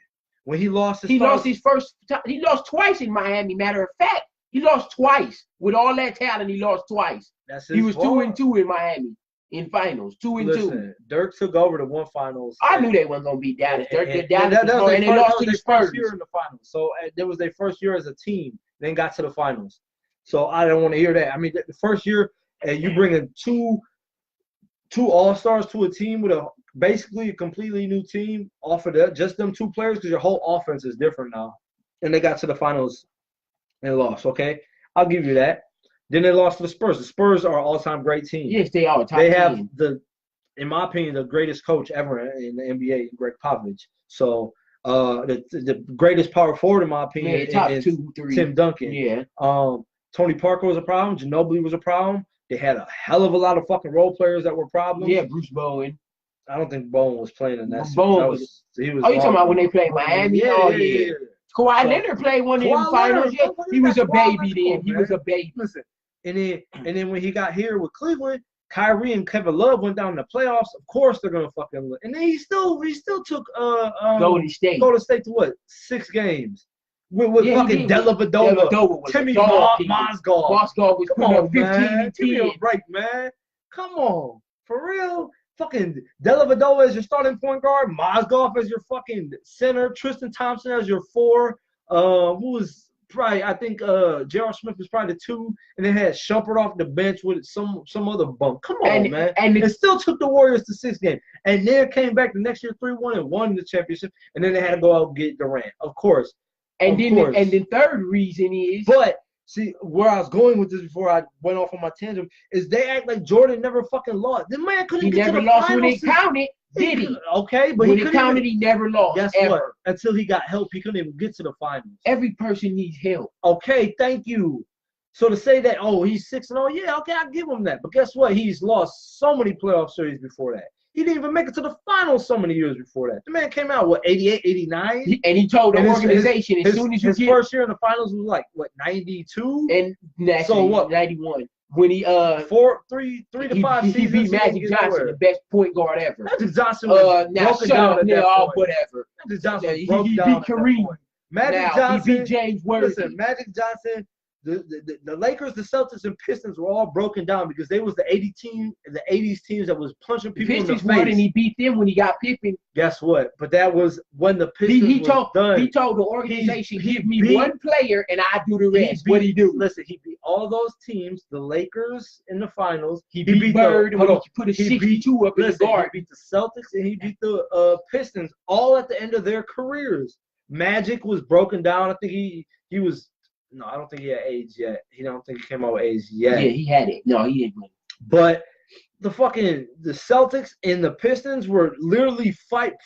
When he lost he lost twice in Miami. Matter of fact, he lost twice. With all that talent, he lost twice. He was 2-2 in Miami in finals. 2-2. Dirk took over the one finals. I knew they weren't gonna beat Dallas. Dirk did Dallas, and they lost to the Spurs. First year in the finals. So there was their first year as a team. Then got to the finals. So I don't want to hear that. I mean, the first year, and you bring in two All-Stars to a team with basically a completely new team off of that, just them 2 players, because your whole offense is different now. And they got to the finals and lost. Okay, I'll give you that. Then they lost to the Spurs. The Spurs are an all-time great team. Yes, they are. They have in my opinion, the greatest coach ever in the NBA, Greg Popovich. So. The greatest power forward in my opinion is 2, 3. Tim Duncan. Yeah. Tony Parker was a problem. Ginobili was a problem. They had a hell of a lot of fucking role players that were problems. Yeah, Bruce Bowen. I don't think Bowen was playing in that. He was. Oh, you talking about when they played Miami? Yeah. Kawhi Leonard played one of them finals. Yeah. He was a baby then. He was a baby. Listen, and then when he got here with Cleveland, Kyrie and Kevin Love went down in the playoffs. Of course they're gonna fucking look. And then he still took Golden State to what 6 games with fucking Dellavedova, Timmy Mozgov. Mozgov was putting up 15 and 10. Give me a break, man. Come on, for real. Fucking Dellavedova as your starting point guard, Mozgov as your fucking center, Tristan Thompson as your 4. Who was probably, I think J.R. Smith was probably the 2, and they had Shumpert off the bench with some other bunk. Come on, man. And it still took the Warriors to 6 games. And then came back the next year 3-1 and won the championship. And then they had to go out and get Durant, of course. And the third reason is, but see where I was going with this before I went off on my tangent is they act like Jordan never fucking lost. The man couldn't get to the finals. He never lost when it counted, did he? Okay, but when it counted, he never lost. Guess ever. what? Until he got help, he couldn't even get to the finals. Every person needs help. Okay, thank you. So to say that, oh, he's 6-0, yeah, okay, I'll give him that. But guess what? He's lost so many playoff series before that. He didn't even make it to the finals so many years before that. The man came out, what, 88, 89? And he told the organization, as soon as you his first year in the finals was like, what, 92? And so what? 91. When he 3 to 5 seasons. He beat Magic Johnson, the best point guard ever. Magic Johnson was broken down at that point. Whatever. Magic Johnson he broke beat down Kareem. Magic Johnson. He beat James Worthy. Listen, Magic Johnson. The Lakers, the Celtics, and Pistons were all broken down because they was the 80s teams that was punching people in the face. Won and he beat them when he got Pippen. Guess what? But that was when the Pistons was done. He told the organization, give me one player and I do the rest. What'd he do? Listen, he beat all those teams, the Lakers in the finals. He beat Bird and he put a 62 up in the guard. He beat the Celtics and he beat the Pistons all at the end of their careers. Magic was broken down. I think he was. No, I don't think he had AIDS yet. I don't think he came out with AIDS yet. Yeah, he had it. No, he didn't win. But the Celtics and the Pistons were literally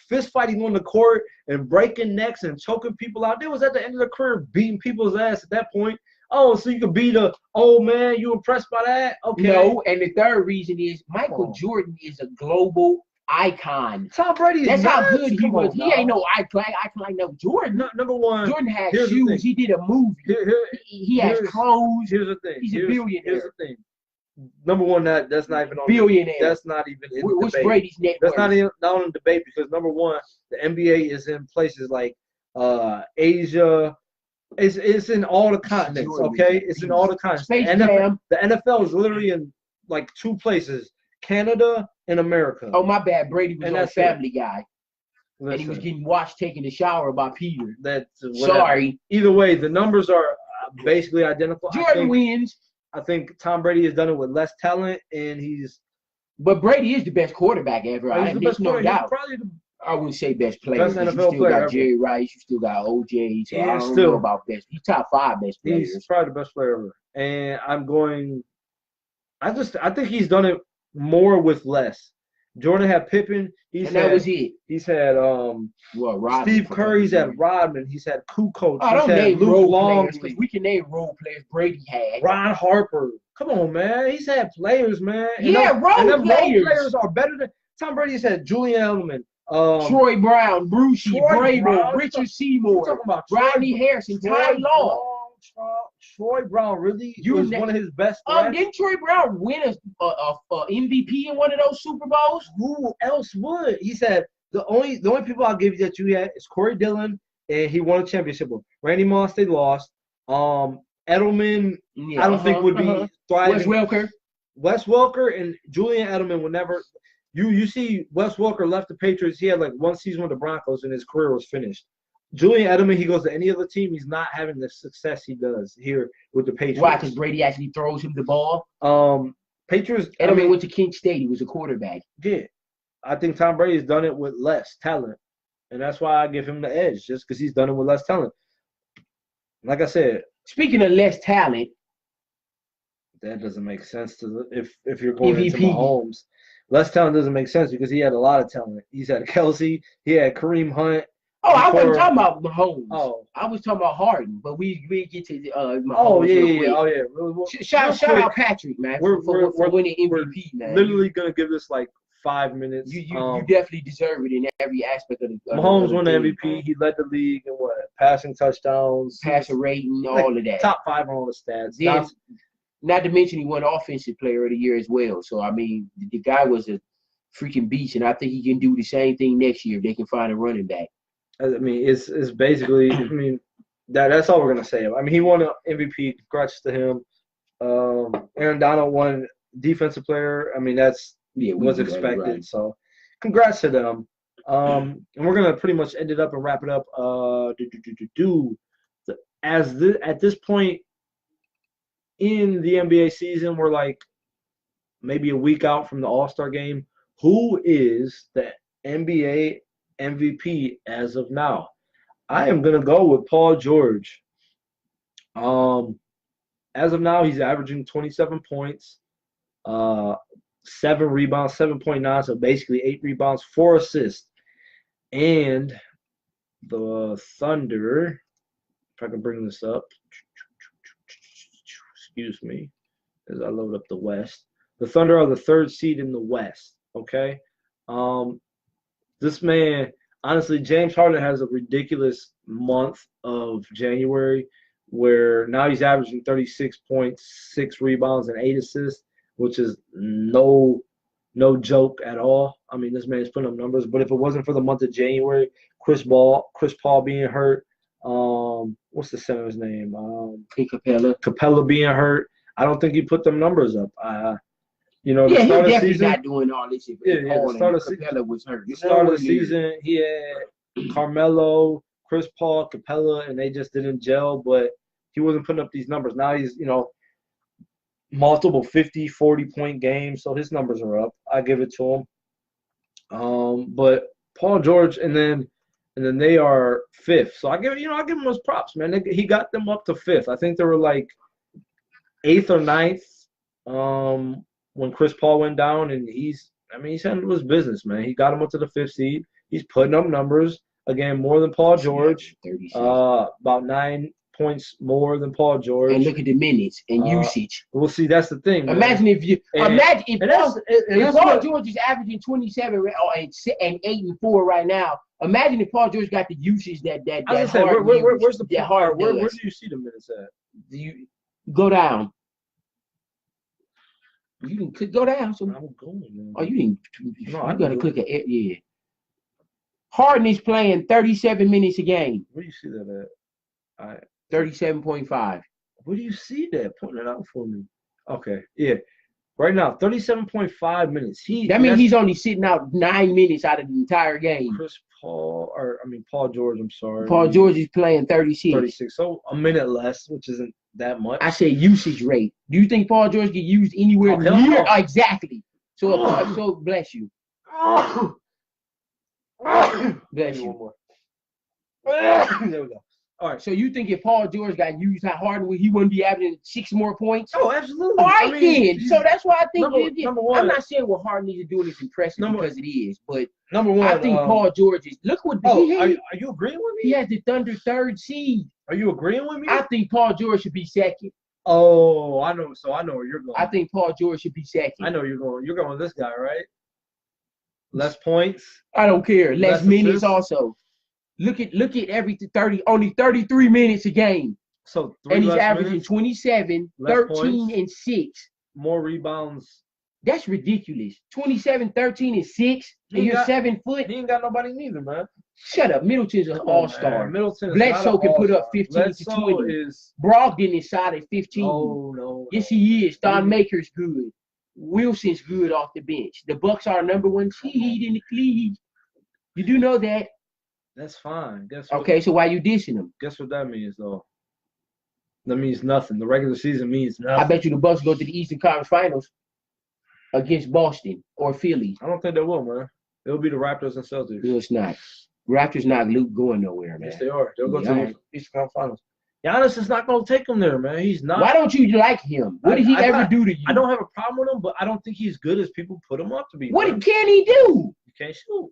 fist fighting on the court and breaking necks and choking people out. They was at the end of their career beating people's ass at that point. Oh, so you could beat a old man? You impressed by that? Okay. No, and the third reason is Michael Jordan is a global icon. Tom Brady. That's how good he was. He ain't no icon like no Jordan. Number one, Jordan had shoes. He did a movie. He has clothes. Here's the thing. He's a billionaire. Here's the thing. Number one, that's not even on billionaire. That's not even in the What's debate. Brady's net That's worth? not on the debate because number one, the NBA is in places like Asia. It's in all the continents. Okay, it's in all the continents. The NFL is literally in like 2 places. Canada and America. Oh, my bad. Brady was on Family Guy. Listen, and he was getting watched taking a shower by Peter. Sorry. Either way, the numbers are basically identical. Jordan wins. I think Tom Brady has done it with less talent, and But Brady is the best quarterback ever. There's no doubt. I wouldn't say best player. Best NFL you still player got ever. Jerry Rice. You still got OJ. So I don't know about best. He's top 5 best players. He's probably the best player ever. And I think he's done it more with less. Jordan had Pippen. That was it. He's had Steve Kerr. He's had Rodman. He's had Kukoc. I don't name role players because we can name role players Brady had. Ron Harper. Come on, man. He's had players, man. Role players. Role players are better than Tom Brady's had Julian Edelman. Troy Brown, Brucey, Bravo, Richard Seymour, Rodney Harrison, Ty Law. Troy Brown really was one of his best friends. Didn't Troy Brown win a MVP in one of those Super Bowls? Who else would? He said the only people I'll give you that you had is Corey Dillon, and he won a championship with. Randy Moss, they lost. Edelman, I don't think would be thriving. Wes Welker and Julian Edelman would never. You see, Wes Welker left the Patriots. He had like 1 season with the Broncos, and his career was finished. Julian Edelman, he goes to any other team, he's not having the success he does here with the Patriots. Why? Because Brady actually throws him the ball? Patriots. Edelman went to Kent State. He was a quarterback. Yeah. I think Tom Brady's done it with less talent. And that's why I give him the edge, just because he's done it with less talent. Like I said. Speaking of less talent. That doesn't make sense if you're going into Mahomes. Less talent doesn't make sense because he had a lot of talent. He's had Kelsey. He had Kareem Hunt. Oh, I wasn't talking about Mahomes. Oh, I was talking about Harden, but we get to Mahomes. Oh yeah. Shout out Patrick, man, for winning MVP, man. Literally gonna give this like 5 minutes. You definitely deserve it in every aspect of the. Mahomes won the MVP. Man. He led the league in passing touchdowns, passer rating, all of that. Top 5 on all the stats. Not to mention he won Offensive Player of the Year as well. So, I mean, the guy was a freaking beast, and I think he can do the same thing next year if they can find a running back. I mean, it's basically, I mean, that's all we're going to say. I mean, he won an MVP. Congrats to him. Aaron Donald won Defensive Player. I mean, was expected. Right. So, congrats to them. And we're going to pretty much end it up and wrap it up. At this point in the NBA season, we're like maybe a week out from the All-Star game. Who is the NBA MVP as of now? I am going to go with Paul George. As of now, he's averaging 27 points, 7 rebounds, 7.9, so basically 8 rebounds, 4 assists. And the Thunder, if I can bring this up, excuse me, as I load up the West. The Thunder are the 3rd seed in the West, okay? This man, honestly, James Harden has a ridiculous month of January where now he's averaging 36 points, 6 rebounds, and 8 assists, which is no joke at all. I mean, this man's putting up numbers. But if it wasn't for the month of January, Chris Paul being hurt, what's the center's name? Capella being hurt, I don't think he put them numbers up. The start of the season, not doing all this shit. The start of the season was hurt. The start of the season, he had Carmelo, Chris Paul, Capella, and they just didn't gel. But he wasn't putting up these numbers. Now he's, multiple 50, 40-point games, so his numbers are up. I give it to him. But Paul George, and then they are 5th. So I give him those props, man. He got them up to 5th. I think they were like 8th or 9th when Chris Paul went down, and he's handled his business, man. He got him up to the 5th seed. He's putting up numbers again, more than Paul George. About 9 points more than Paul George. And look at the minutes and usage. We'll see. That's the thing. Man. Imagine if Paul George is averaging 27 and 8 and 4 right now. Imagine if Paul George got the usage that where's the hard? Where do you see the minutes at? Do you go down? You can go down. So I'm going. Man. Oh, you didn't. No, you gotta click it. Yeah. Harden is playing 37 minutes a game. Where do you see that at? All right. 37.5. Where do you see that? Putting it out for me. Okay. Yeah. Right now, 37.5 minutes. That means he's only sitting out 9 minutes out of the entire game. Paul George, I'm sorry. Paul George is playing 36. 36. So a minute less, which isn't that much. I say usage rate. Do you think Paul George get used anywhere near? Exactly. So bless you. Bless you. There we go. All right, so you think if Paul George got used how hard, he wouldn't be averaging 6 more points? Oh, absolutely. All right, then. So that's why I think number one, I'm not saying what Harden needs to do is impressive because it is, but number one, I think Paul George is. Look what he had. Are you agreeing with me? He has the Thunder 3rd seed. Are you agreeing with me? I think Paul George should be 2nd. Oh, I know. So I know where you're going. I think Paul George should be 2nd. I know you're going. You're going with this guy, right? Less points. I don't care. Less minutes also. Look at every 30, only 33 minutes a game. So and he's averaging minutes, 27, 13, points, and 6. More rebounds. That's ridiculous. 27, 13, and 6, and you're 7 foot. He ain't got nobody neither, man. Shut up. Middleton's an all-star. Bledsoe can put up 15 to 20. Brogdon is solid 15. Oh, no. Yes, he is. Thon Maker's good. Wilson's good off the bench. The Bucks are number 1 seed in the league. You do know that. That's fine. Okay, so why you dissing them? Guess what that means, though? That means nothing. The regular season means nothing. I bet you the Bucks go to the Eastern Conference Finals against Boston or Philly. I don't think they will, man. It'll be the Raptors and Celtics. No, it's not. Raptors not going nowhere, man. Yes, they are. They'll go to the Eastern Conference Finals. Giannis is not going to take them there, man. He's not. Why don't you like him? What did he ever do to you? I don't have a problem with him, but I don't think he's good as people put him up to be. What can he do? He can't shoot.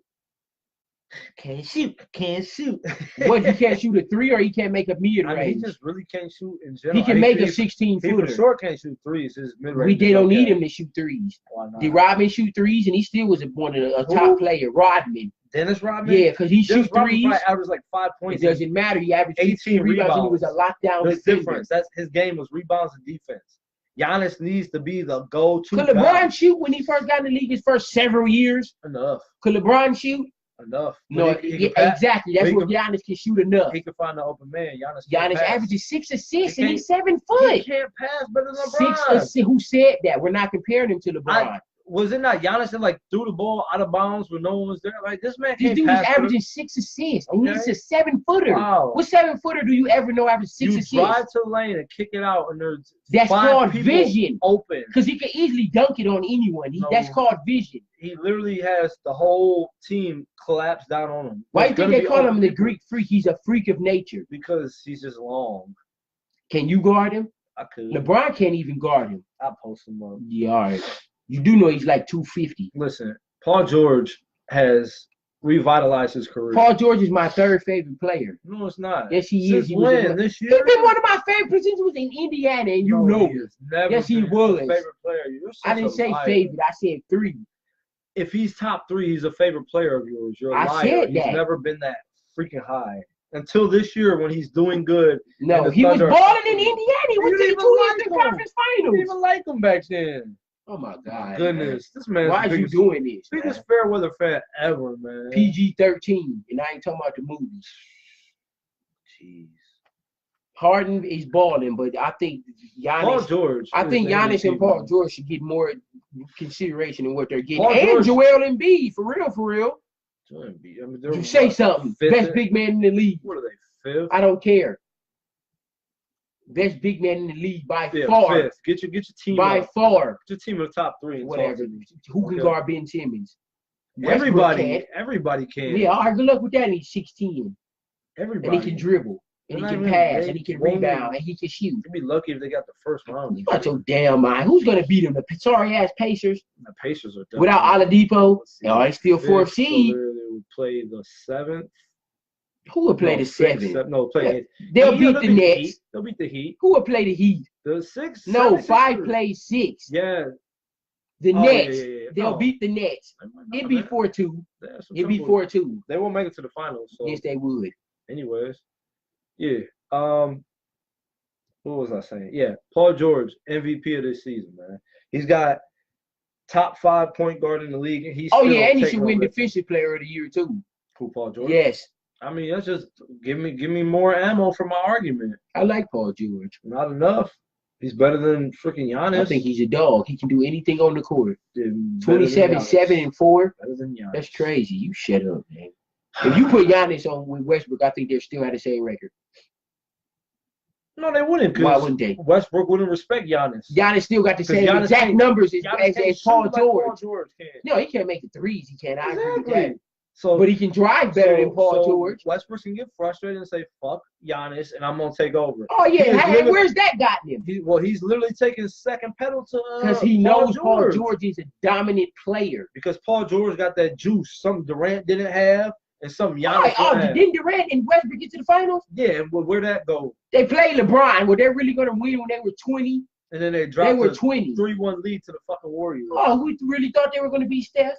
Can't shoot. What, he can't shoot a 3 or he can't make a mid-range? He just really can't shoot in general. He can make a 16-footer. He for sure can't shoot 3s. His mid-range. They don't need him to shoot 3s. Why not? Did Rodman shoot 3s? And he still was one of a top player. Rodman. Dennis Rodman? Yeah, because he shoots 3s. Averaged like 5 points. It doesn't matter. He averaged 18 rebounds and he was a lockdown There's difference. His game was rebounds and defense. Giannis needs to be the go-to Could guy. LeBron shoot when he first got in the league his first several years? Enough. Could LeBron shoot? Enough. No, exactly. That's what Giannis can shoot enough. He can find the open man. Giannis averages 6 assists and he's 7 foot. He can't pass better than LeBron. 6 assists. Who said that? We're not comparing him to LeBron. Was it not Giannis that like threw the ball out of bounds when no one was there? Like this man This can't dude pass. is averaging 6 assists, and he's a 7-footer. Wow. What 7-footer do you ever know averages 6 assists? You drive to the lane and kick it out, and there's that's called vision. Open because he can easily dunk it on anyone. That's called vision. He literally has the whole team collapse down on him. Why do you think they call him the Greek freak? He's a freak of nature. Because he's just long. Can you guard him? I could. LeBron can't even guard him. I'll post him up. Yeah, all right. You do know he's like 250. Listen, Paul George has revitalized his career. Paul George is my 3rd favorite player. No, it's not. Yes, he is. He was this year? He's been one of my favorite players since he was in Indiana, and you know it. Yes, he was. Favorite player. I didn't say favorite. I said 3. If he's top 3, he's a favorite player of yours. You're a liar. I said that. He's never been that freaking high. Until this year when he's doing good. No, he was balling in Indiana. He went to the Eastern Conference Finals. You didn't even like him back then. Oh my God! Goodness, man. This man. Why are you doing this? Biggest fair weather fan ever, man. PG-13, and I ain't talking about the movies. Jeez. Harden is balling, but I think Giannis. Paul George. I think Giannis and Paul George should get more consideration in what they're getting. Paul and George, Joel Embiid, for real. I mean, You say something. Best big man in the league. What are they? 5th? I don't care. Best big man in the league by far. 5th. Get your team by up. far. Get your team in the top 3. Whatever. Who can guard Ben Simmons? Everybody can. Yeah, all right, good luck with that. And he's 6'10". Everybody. And he can dribble. And he can pass. And he can rebound. And he can shoot. You'd be lucky if they got the first round. You got your damn mind. Who's going to beat them? The sorry-ass Pacers? The Pacers are without Oladipo? No, it's still 4th seed. So they would play the 7th. Who would play the 7th? No, play. They'll beat the Nets. They'll beat the Heat. Who would play the Heat? The 6th. No, 5 plays 6. Yeah. The Nets. They'll beat the Nets. It'd be 4-2. It'd be 4-2. They won't make it to the finals. So. Yes, they would. Anyways, yeah. What was I saying? Yeah, Paul George, MVP of this season, man. He's got top 5 point guard in the league. And and he should win Defensive Player of the Year too. Who, Paul George? Yes. I mean, that's just give me more ammo for my argument. I like Paul George. Not enough. He's better than freaking Giannis. I think he's a dog. He can do anything on the court. 27, 7, and 4. Better than Giannis. That's crazy. You shut up, man. If you put Giannis on with Westbrook, I think they're still at the same record. No, they wouldn't. Why wouldn't they? Westbrook wouldn't respect Giannis. Giannis still got the same exact numbers as Paul George. Paul George can. No, he can't make the threes. He can't. Exactly. I agree with that. So, but he can drive better than Paul George. Westbrook can get frustrated and say, "Fuck Giannis," and I'm gonna take over. Oh yeah, where's that gotten him? He's literally taking second pedal to because he knows Paul George is a dominant player. Because Paul George got that juice, something Durant didn't have, and something Giannis didn't Durant and Westbrook get to the finals? Yeah, well, where'd that go? They played LeBron. Were they really gonna win when they were 20? And then they dropped. They were 20. 3-1 lead to the fucking Warriors. Oh, who really thought they were gonna beat Steph?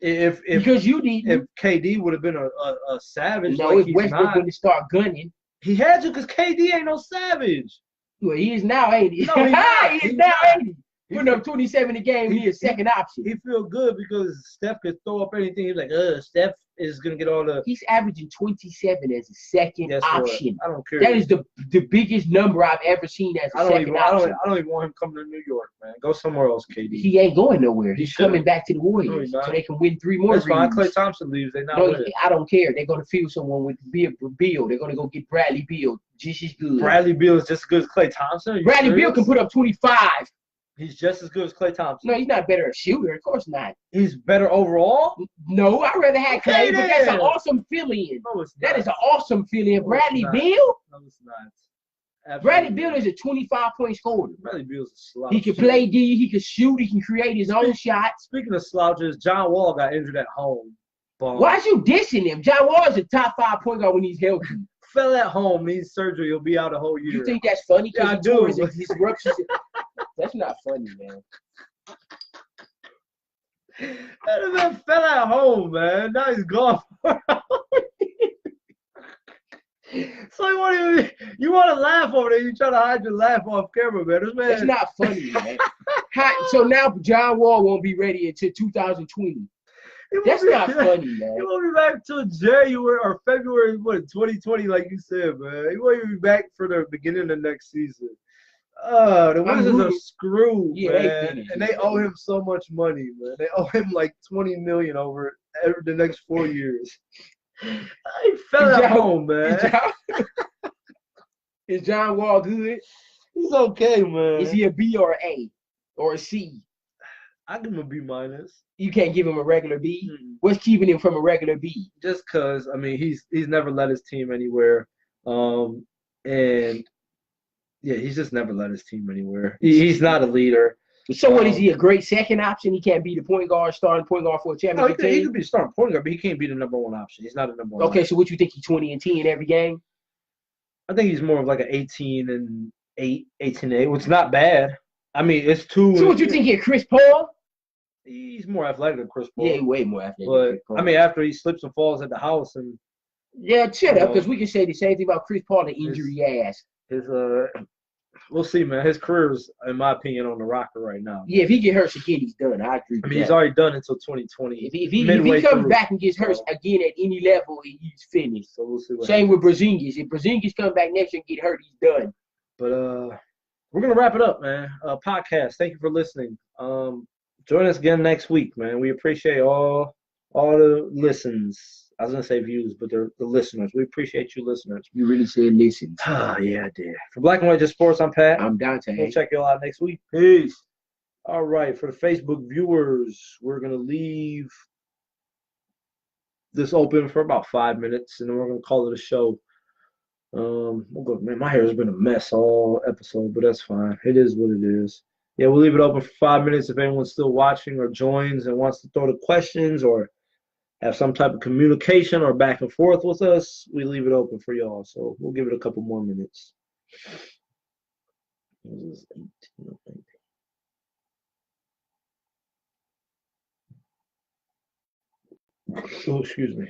Because you didn't. If KD would have been a savage, no, if Westbrook wouldn't start gunning, he had to because KD ain't no savage. Well, he is now, ain't he? No, he is now, ain't he? Putting up 27 a game, he is second option. He feel good because Steph could throw up anything. He's like, Steph is gonna get all the. He's averaging 27 as a second option. I don't care. That is the biggest number I've ever seen as a second option. I don't even want him coming to New York, man. Go somewhere else, KD. He ain't going nowhere. He's coming back to the Warriors so they can win 3 more. That's fine. Klay Thompson leaves. They not winning. I don't care. They're gonna feel someone with Beal. They're gonna go get Bradley Beal. Just as good. Bradley Beal is just as good as Klay Thompson. Bradley Beal can put up 25. He's just as good as Klay Thompson. No, he's not better a shooter. Of course not. He's better overall? No, I'd rather have Klay, but that's an awesome fill-in. No, it's not. That is an awesome fill-in. Bradley Beal? No, it's not. Absolutely. Bradley Beal is a 25-point scorer. Bradley Beal's a slouch. He can play D. He can shoot. He can create his own shots. Speaking of slouches, John Wall got injured at home. Why is you dissing him? John Wall is a top 5 point guard when he's healthy. Fell at home, needs surgery. He'll be out a whole year. You think that's funny? Yeah, I do. His ruptures. That's not funny, man. That man fell at home, man. Now he's gone. So you want to laugh over there. You try to hide your laugh off camera, man. This man. That's not funny, man. So now John Wall won't be ready until 2020. That's not funny, man. He won't be back till January or February, 2020, like you said, man. He won't even be back for the beginning of the next season. The Wizards are screwed, man. And they owe him so much money, man. They owe him like $20 million over the next 4 years. I fell at home, man. Is John Wall good? He's okay, man. Is he a B or an A or a C? I give him a B minus. You can't give him a regular B? Mm-hmm. What's keeping him from a regular B? Just because, I mean, he's never led his team anywhere. And yeah, he's just never led his team anywhere. He's not a leader. So what, is he a great second option? He can't be the starting point guard for a championship team? He could be starting point guard, but he can't be the number one option. He's not a number one Okay, option. so what you think, he's 20 and 10 every game? I think he's more of like an 18 and 8, which is not bad. I mean, it's two. So what you think here, Chris Paul? He's more athletic than Chris Paul. Yeah, way more athletic but, than Chris Paul. I mean, after he slips and falls at the house and shut up, because we can say the same thing about Chris Paul, the injury ass. We'll see, man. His career's, in my opinion, on the rocker right now. Yeah, if he get hurt again, he's done. I agree. I mean, he's already done until 2020. If he comes back and gets hurt again at any level, he's finished. So we'll see. Same with Porzingis. If Porzingis comes back next year and get hurt, he's done. But we're gonna wrap it up, man. Podcast. Thank you for listening. Join us again next week, man. We appreciate all the listens. I was going to say views, but they're the listeners. We appreciate you listeners. You really said listen. Yeah, I did. For Black and White Just Sports, I'm Pat. I'm Dante. We'll check you all out next week. Peace. All right. For the Facebook viewers, we're going to leave this open for about 5 minutes, and then we're going to call it a show. We'll go, man, my hair has been a mess all episode, but that's fine. It is what it is. Yeah, we'll leave it open for 5 minutes if anyone's still watching or joins and wants to throw the questions or have some type of communication or back and forth with us. We leave it open for y'all. So we'll give it a couple more minutes. This is 18. Oh, excuse me.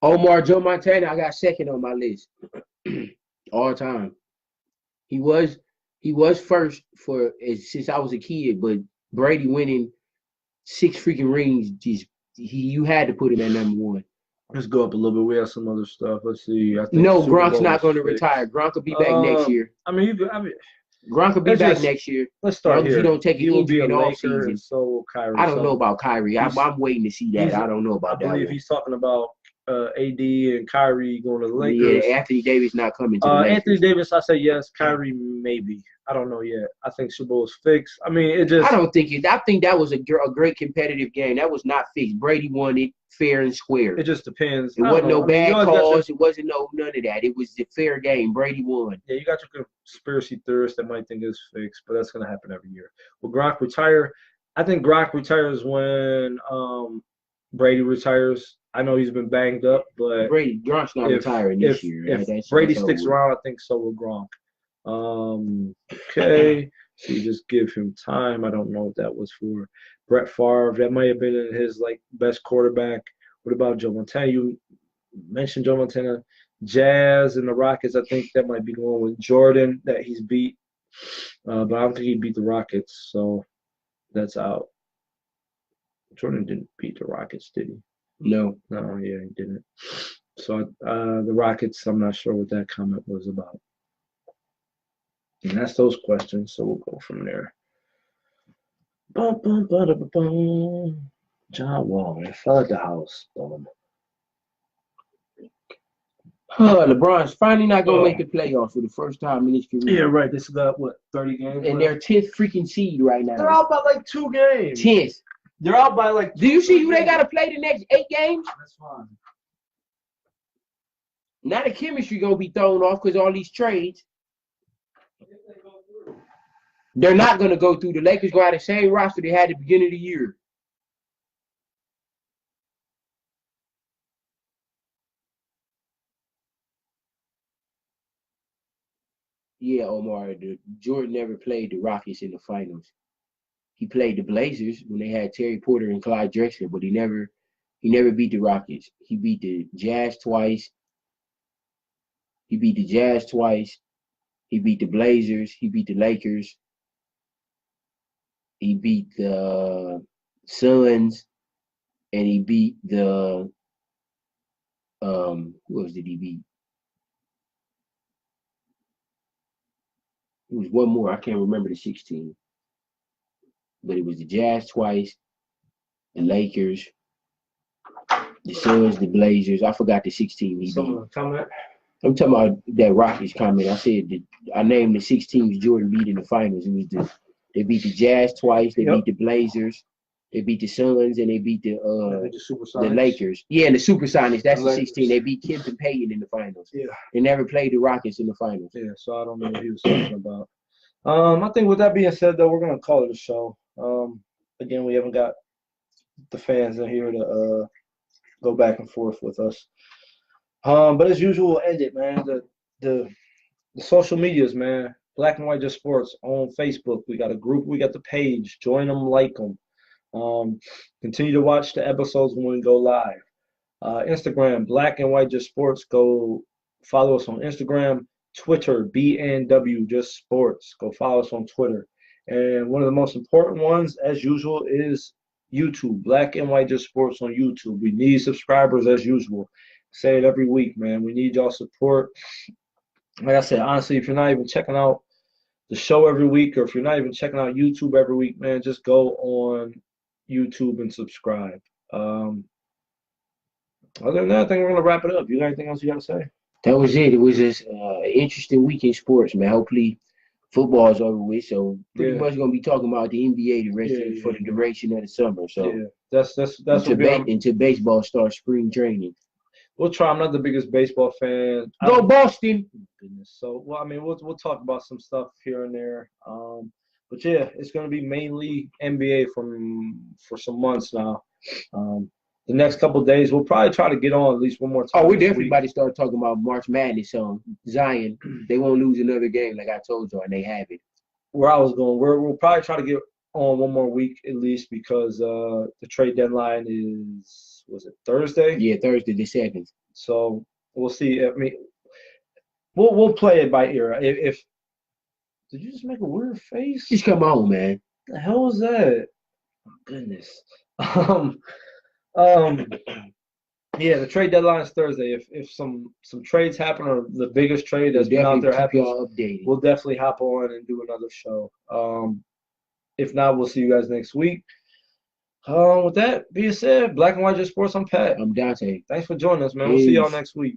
Omar Joe Montana, I got second on my list. All time. He was first since I was a kid, but Brady winning 6 freaking rings, you had to put him at number 1. Let's go up a little bit. We have some other stuff. Let's see. No, Gronk's not going to retire. Gronk will be back next year. Gronk will be back next year. Let's start here. If you don't take an injury in all season. So Kyrie. I don't know about Kyrie. I'm waiting to see that. I don't know about that. I believe he's talking about AD and Kyrie going to the Lakers. Yeah, Anthony Davis not coming to the Lakers. Anthony Davis, I say yes. Kyrie, maybe. I don't know yet. I think Super Bowl is fixed. I mean, it just. I don't think it. I think that was a great competitive game. That was not fixed. Brady won it fair and square. It just depends. It wasn't no bad calls. It wasn't none of that. It was a fair game. Brady won. Yeah, you got your conspiracy theorists that might think it's fixed, but that's going to happen every year. Will Gronk retire? I think Gronk retires when Brady retires. I know he's been banged up, but Gronk's not retiring this year. If Brady sticks around, I think so will Gronk. Okay, so you just give him time. I don't know what that was for. Brett Favre, that might have been in his best quarterback. What about Joe Montana? You mentioned Joe Montana. Jazz and the Rockets, I think that might be going with Jordan that he's beat. But I don't think he beat the Rockets, so that's out. Jordan didn't beat the Rockets, did he? No, yeah, he didn't. So the Rockets, I'm not sure what that comment was about. And that's those questions, so we'll go from there. John Wall, man, fell at the house. LeBron's finally not going to make the playoffs for the first time in his career. Yeah, right. This is got, 30 games? And they're 10th freaking seed right now. They're out by 2 games. 10th. They're out by Do you see who they got to play the next 8 games? That's fine. Now the chemistry going to be thrown off because all these trades. They're not going to go through. The Lakers go out the same roster they had at the beginning of the year. Yeah, Omar, Jordan never played the Rockets in the finals. He played the Blazers when they had Terry Porter and Clyde Drexler, but he never beat the Rockets. He beat the Jazz twice, He beat the Jazz twice. He beat the Blazers. He beat the Lakers. He beat the Suns, and he beat the who else did he beat? It was one more. I can't remember the 16, but it was the Jazz twice, the Lakers, the Suns, the Blazers. I forgot the 16 he beat. Someone comment? I'm talking about that Rockets comment. I said that I named the 6 teams Jordan beat in the finals. It was they beat the Jazz twice, they beat the Blazers, they beat the Suns, and they beat the Lakers. Yeah, and the Supersonics. That's the 16. They beat Kemp and Payton in the finals. Yeah. They never played the Rockets in the finals. Yeah, so I don't know what he was talking about. I think with that being said, though, we're gonna call it a show. Again, we haven't got the fans in here to go back and forth with us. But as usual, we'll end it, man. The social medias, man. Black and White Just Sports on Facebook. We got a group. We got the page. Join them, like them. Continue to watch the episodes when we go live. Instagram, Black and White Just Sports. Go follow us on Instagram. Twitter, BNW Just Sports. Go follow us on Twitter. And one of the most important ones, as usual, is YouTube. Black and White Just Sports on YouTube. We need subscribers as usual. Say it every week, man. We need y'all support. Like I said, honestly, if you're not even checking out the show every week, or if you're not even checking out YouTube every week, man, just go on YouTube and subscribe. Other than that, I think we're going to wrap it up. You got anything else you got to say? That was it. It was just an interesting week in sports, man. Hopefully, football is over with. So pretty much going to be talking about the NBA for the duration of the summer. So that's until baseball starts spring training. We'll try. I'm not the biggest baseball fan. Go Boston! Goodness. So, well, I mean, we'll talk about some stuff here and there. But yeah, it's going to be mainly NBA for some months now. The next couple of days, we'll probably try to get on at least one more time. Oh, we definitely about to start talking about March Madness on Zion. They won't lose another game, like I told you, and they have it. Where I was going, we'll probably try to get on one more week at least because the trade deadline was it Thursday? Yeah, Thursday the 7th. So we'll see. I mean, we'll play it by ear. If did you just make a weird face? Just come on, man. The hell was that? Oh, goodness. Yeah, the trade deadline is Thursday. If some trades happen or the biggest trade that's been out there happens, we'll definitely hop on and do another show. If not, we'll see you guys next week. With that being said, Black and White Just Sports, I'm Pat. I'm Dante. Thanks for joining us, man. We'll see y'all next week.